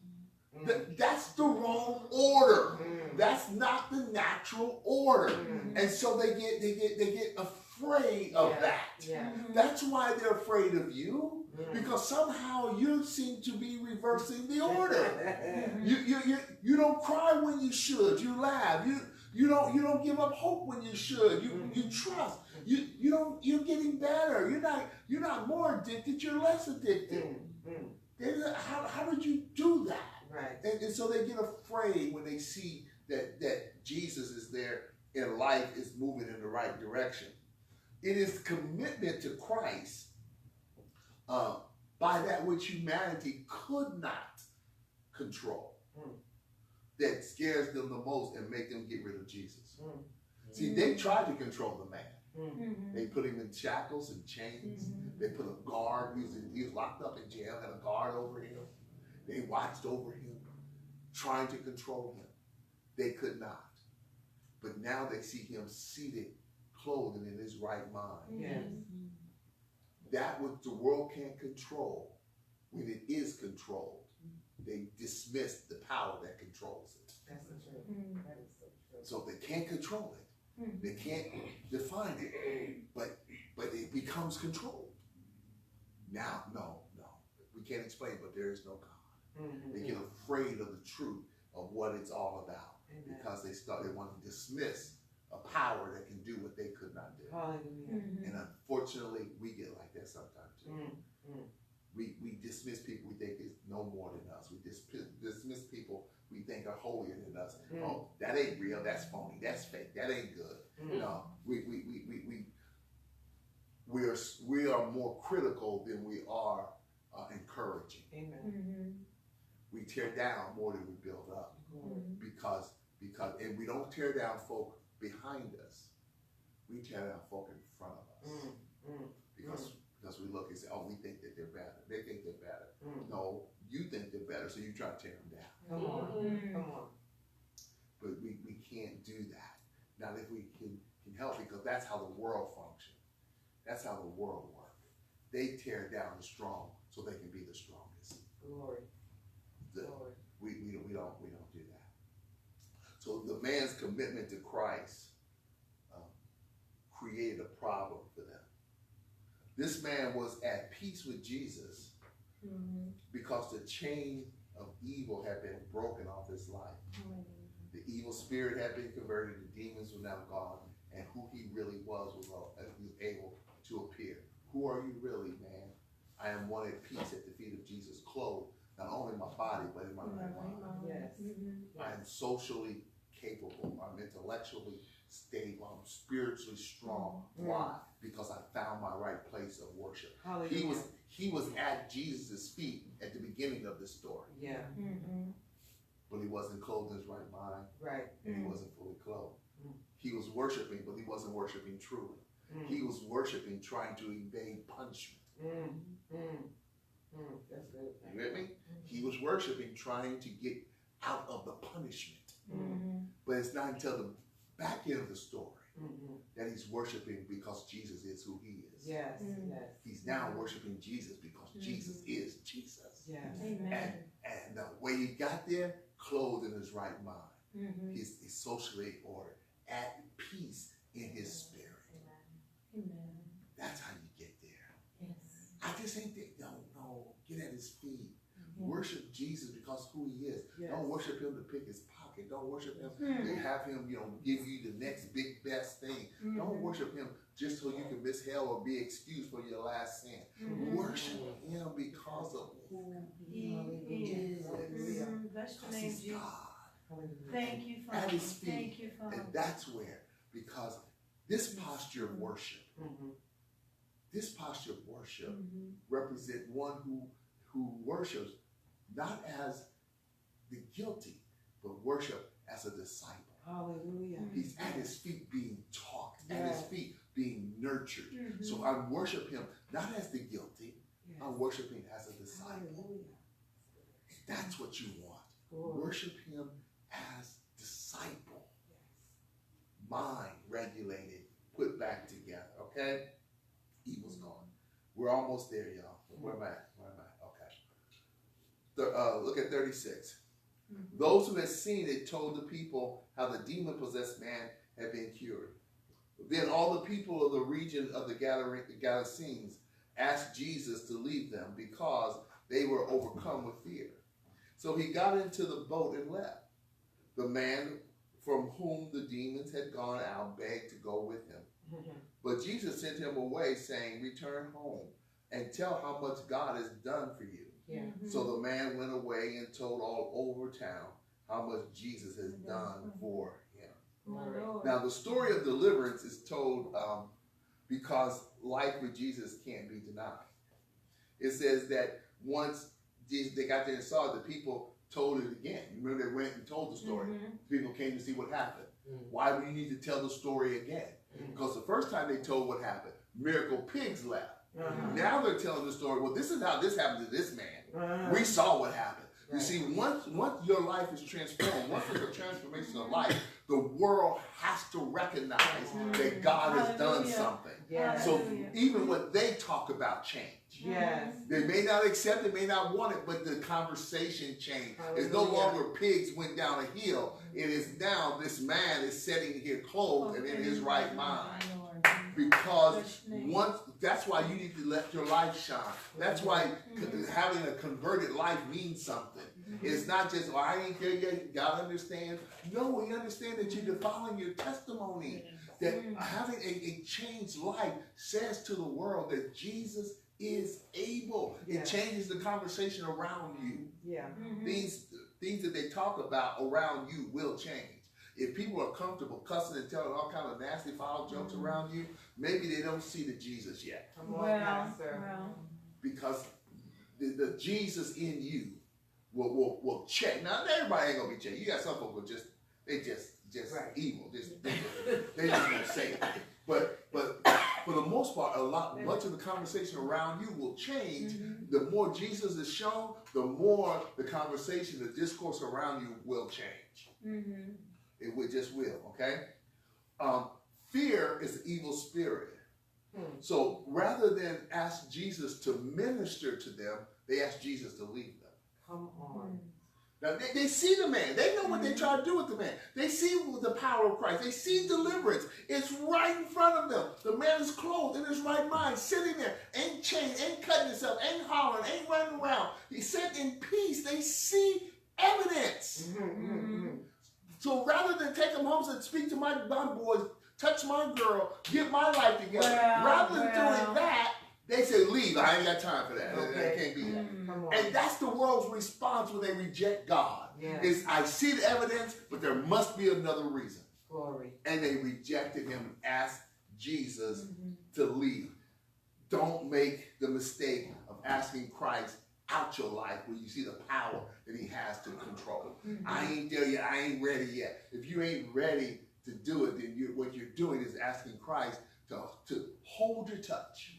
that's the wrong order. That's not the natural order. And so they get afraid of that.
Yeah.
That's why they're afraid of you, because somehow you seem to be reversing the order. You don't cry when you should. You laugh. You don't give up hope when you should. You trust. You're getting better. You're not more addicted. You're less addicted. How did you do that?
Right.
And so they get afraid when they see that Jesus is there and life is moving in the right direction. It is commitment to Christ by that which humanity could not control that scares them the most and make them get rid of Jesus. See, they tried to control the man. They put him in shackles and chains. They put a guard. He was locked up in jail, had a guard over him. They watched over him, trying to control him. They could not. But now they see him seated, clothed and in his right mind.
Yes.
That which the world can't control, when it is controlled, they dismiss the power that controls it.
That's the truth. That is so true.
So they can't control it. They can't define it. But it becomes controlled. Now, no. We can't explain, but there is no God. They get afraid of the truth of what it's all about. Because they want to dismiss a power that can do what they could not do.
Hallelujah.
And unfortunately, we get like that sometimes too. We dismiss people we think is no more than us. We dismiss people we think are holier than us. Oh, that ain't real. That's phony. That's fake. That ain't good. No, we are more critical than we are encouraging.
Amen.
We tear down more than we build up. Because and we don't tear down folk behind us. We tear down folk in front of us. Because we look and say, oh, we think that they're better. They think they're better. No, you think they're better, so you try to tear them down.
Come on.
But we can't do that. Not if we can help, because that's how the world functions. That's how the world works. They tear down the strong so they can be the strongest.
Glory. Glory.
We don't do that. So the man's commitment to Christ created a problem for them. This man was at peace with Jesus because the chain of evil had been broken off his life. The evil spirit had been converted, the demons were now gone, and who he really was able to appear. Who are you really, man? I am one at peace at the feet of Jesus, clothed not only in my body, but in my right mind.
Yes.
I am socially capable. I'm intellectually stable. I'm spiritually strong. Why? Because I found my right place of worship.
Hallelujah.
He was at Jesus' feet at the beginning of this story.
Yeah.
But he wasn't clothed in his right mind.
Right.
And he wasn't fully clothed. He was worshiping, but he wasn't worshiping truly. He was worshiping, trying to evade punishment.
That's good.
You with me? He was worshiping, trying to get out of the punishment. But it's not until the back end of the story that he's worshiping because Jesus is who he is.
Yes.
He's now worshiping Jesus because Jesus is Jesus.
Yes.
And the way he got there, clothed in his right mind. He's socially ordered, at peace in his spirit. That's how you get there. I just think they don't know. Get at his feet. Worship Jesus because who he is.
Yes.
Don't worship him to pick his pocket. Don't worship him to have him, give you the next big best thing. Don't worship him just so you can miss hell or be excused for your last sin. Worship him because of who
He is. Bless your name,
he's
Jesus.
God.
Thank you, Father.
At his feet.
Thank you, Father.
And that's where, because this posture of worship, represent one who worships not as the guilty, but worship as a disciple.
Hallelujah.
He's at his feet being taught, at his
Yes.
feet being nurtured. So I worship him not as the guilty,
Yes.
I'm worshiping as a disciple.
Hallelujah.
That's what you want.
Glory.
Worship him as disciple. mind regulated, put back together, okay? Evil's gone. We're almost there, y'all. Where am I at? Okay. Look at 36. Those who had seen it told the people how the demon-possessed man had been cured. Then all the people of the region of the Gadarenes asked Jesus to leave them because they were overcome with fear. So he got into the boat and left. The man from whom the demons had gone out begged to go with him. But Jesus sent him away, saying, "Return home and tell how much God has done for you."
Yeah.
So the man went away and told all over town how much Jesus has done for him. Now, the story of deliverance is told because life with Jesus can't be denied. It says that once they got there and saw it, the people told it again. You remember they went and told the story. People came to see what happened. Why do you need to tell the story again? Because the first time they told what happened, miracle pigs left. Now they're telling the story, well, this is how this happened to this man. We saw what happened. You see, once your life is transformed, once there's a transformation of life, the world has to recognize that God has done something.
Yes.
So even what they talk about change.
Yes.
They may not accept it, may not want it, but the conversation changed. It's no longer pigs went down a hill. It is now this man is sitting here clothed and in his right mind. Because that's why you need to let your light shine. That's why having a converted life means something. It's not just, I ain't there yet, God understands. No, we understand that you're defiling your testimony. That having a changed life says to the world that Jesus is able. It changes the conversation around you.
Yeah.
Things that they talk about around you will change. If people are comfortable cussing and telling all kind of nasty foul jokes around you, maybe they don't see the Jesus yet.
Come on, Pastor.
Because the Jesus in you will check. Now everybody ain't gonna be checked. You got some people just evil. They just won't say it. But for the most part, much of the conversation around you will change. The more Jesus is shown, the more the conversation, the discourse around you will change. It just will, okay? Fear is an evil spirit. So rather than ask Jesus to minister to them, they ask Jesus to leave them.
Come on.
Now, they see the man. They know what they try to do with the man. They see the power of Christ. They see deliverance. It's right in front of them. The man is clothed in his right mind, sitting there, ain't chained, ain't cutting himself, ain't hollering, ain't running around. He's sitting in peace. They see evidence. So rather than take them home and speak to my boys, touch my girl, get my life together, rather than doing that, they say, leave. I ain't got time for that. I can't be that. And that's the world's response when they reject God. Is I see the evidence, but there must be another reason.
Glory.
And they rejected him and asked Jesus to leave. Don't make the mistake of asking Christ out your life when you see the power that he has to control. I ain't there yet. I ain't ready yet. If you ain't ready to do it, then what you're doing is asking Christ to hold your touch.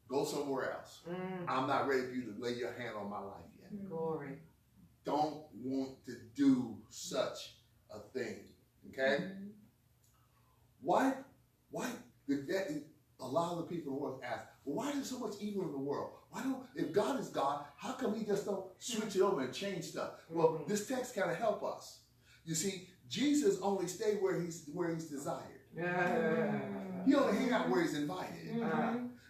Go somewhere else. I'm not ready for you to lay your hand on my life yet.
Glory.
Don't want to do such a thing. Okay? Why a lot of the people in the world ask, well, why is there so much evil in the world? Why don't, if God is God, how come he just don't switch it over and change stuff? Well, this text kind of help us. You see, Jesus only stayed where he's desired. He only hang out where he's invited.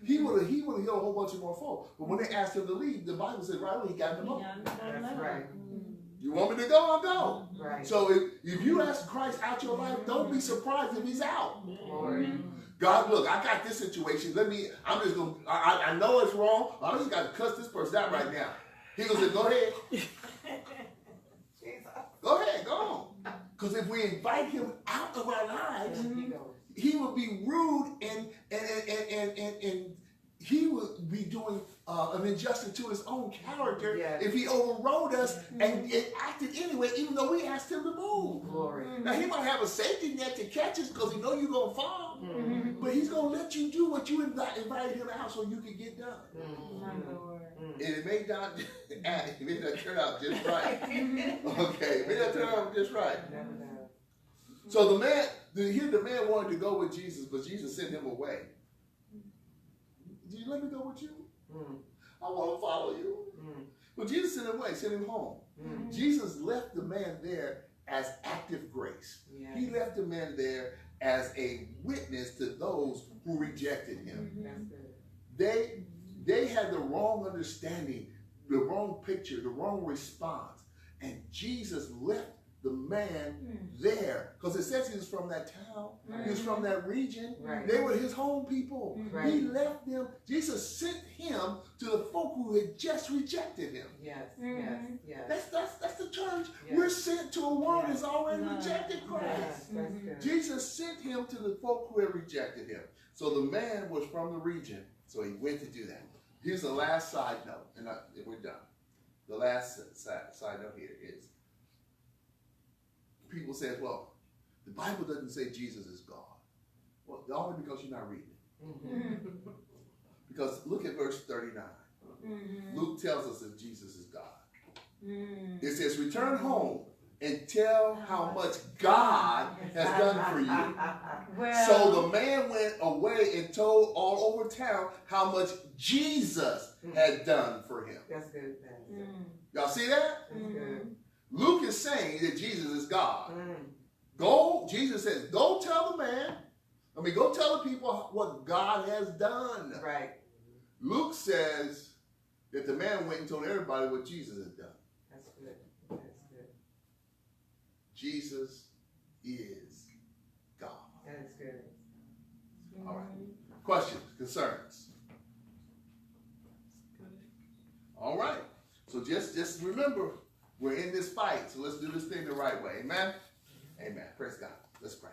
He would have healed a whole bunch of more folk. But when they asked him to leave, the Bible said, right away, he got them up.
That's right.
You want me to go? I'll go.
Right.
So if you ask Christ out your life, don't be surprised if he's out.
Glory.
God, look, I got this situation. I know it's wrong. I just got to cuss this person out right now. He goes, go ahead. Go ahead, go on. Because if we invite him out of our lives, he would be rude and he would be doing an injustice to his own character if he overrode us and acted anyway, even though we asked him to move.
Glory.
Now, he might have a safety net to catch us because he know you're going to fall, but he's going to let you do what you invited him out so you can get done. And it may not turn out just right. Okay, it may not turn out just right. So the man wanted to go with Jesus, but Jesus sent him away. Do you let me go with you? I want to follow you. But Jesus sent him away, sent him home. Jesus left the man there as active grace.
Yeah.
He left the man there as a witness to those who rejected him.
That's good.
They had the wrong understanding, the wrong picture, the wrong response. And Jesus left the man there. Because it says he was from that town. He was from that region.
Right.
They were his home people.
Right.
He left them. Jesus sent him to the folk who had just rejected him.
Yes, yes, yes.
That's the church.
Yes.
We're sent to a world that's already
Right.
rejected Christ.
Yes, that's good.
Jesus sent him to the folk who had rejected him. So the man was from the region. So he went to do that. Here's the last side note, and we're done. The last side note here is, people say, well, the Bible doesn't say Jesus is God. Well, only because you're not reading it. Because look at verse 39. Luke tells us that Jesus is God. It says, return home and tell how much God has done for you.
Well,
So the man went away and told all over town how much Jesus had done for him.
That's good. That's good.
Y'all see that?
That's good.
Luke is saying that Jesus is God. Go, Jesus says, go tell go tell the people what God has done.
Right.
Luke says that the man went and told everybody what Jesus had done.
That's good. That's good.
Jesus is God.
That is good.
All right. Questions, concerns? All right. So just remember, we're in this fight. So let's do this thing the right way. Amen? Amen. Praise God. Let's pray.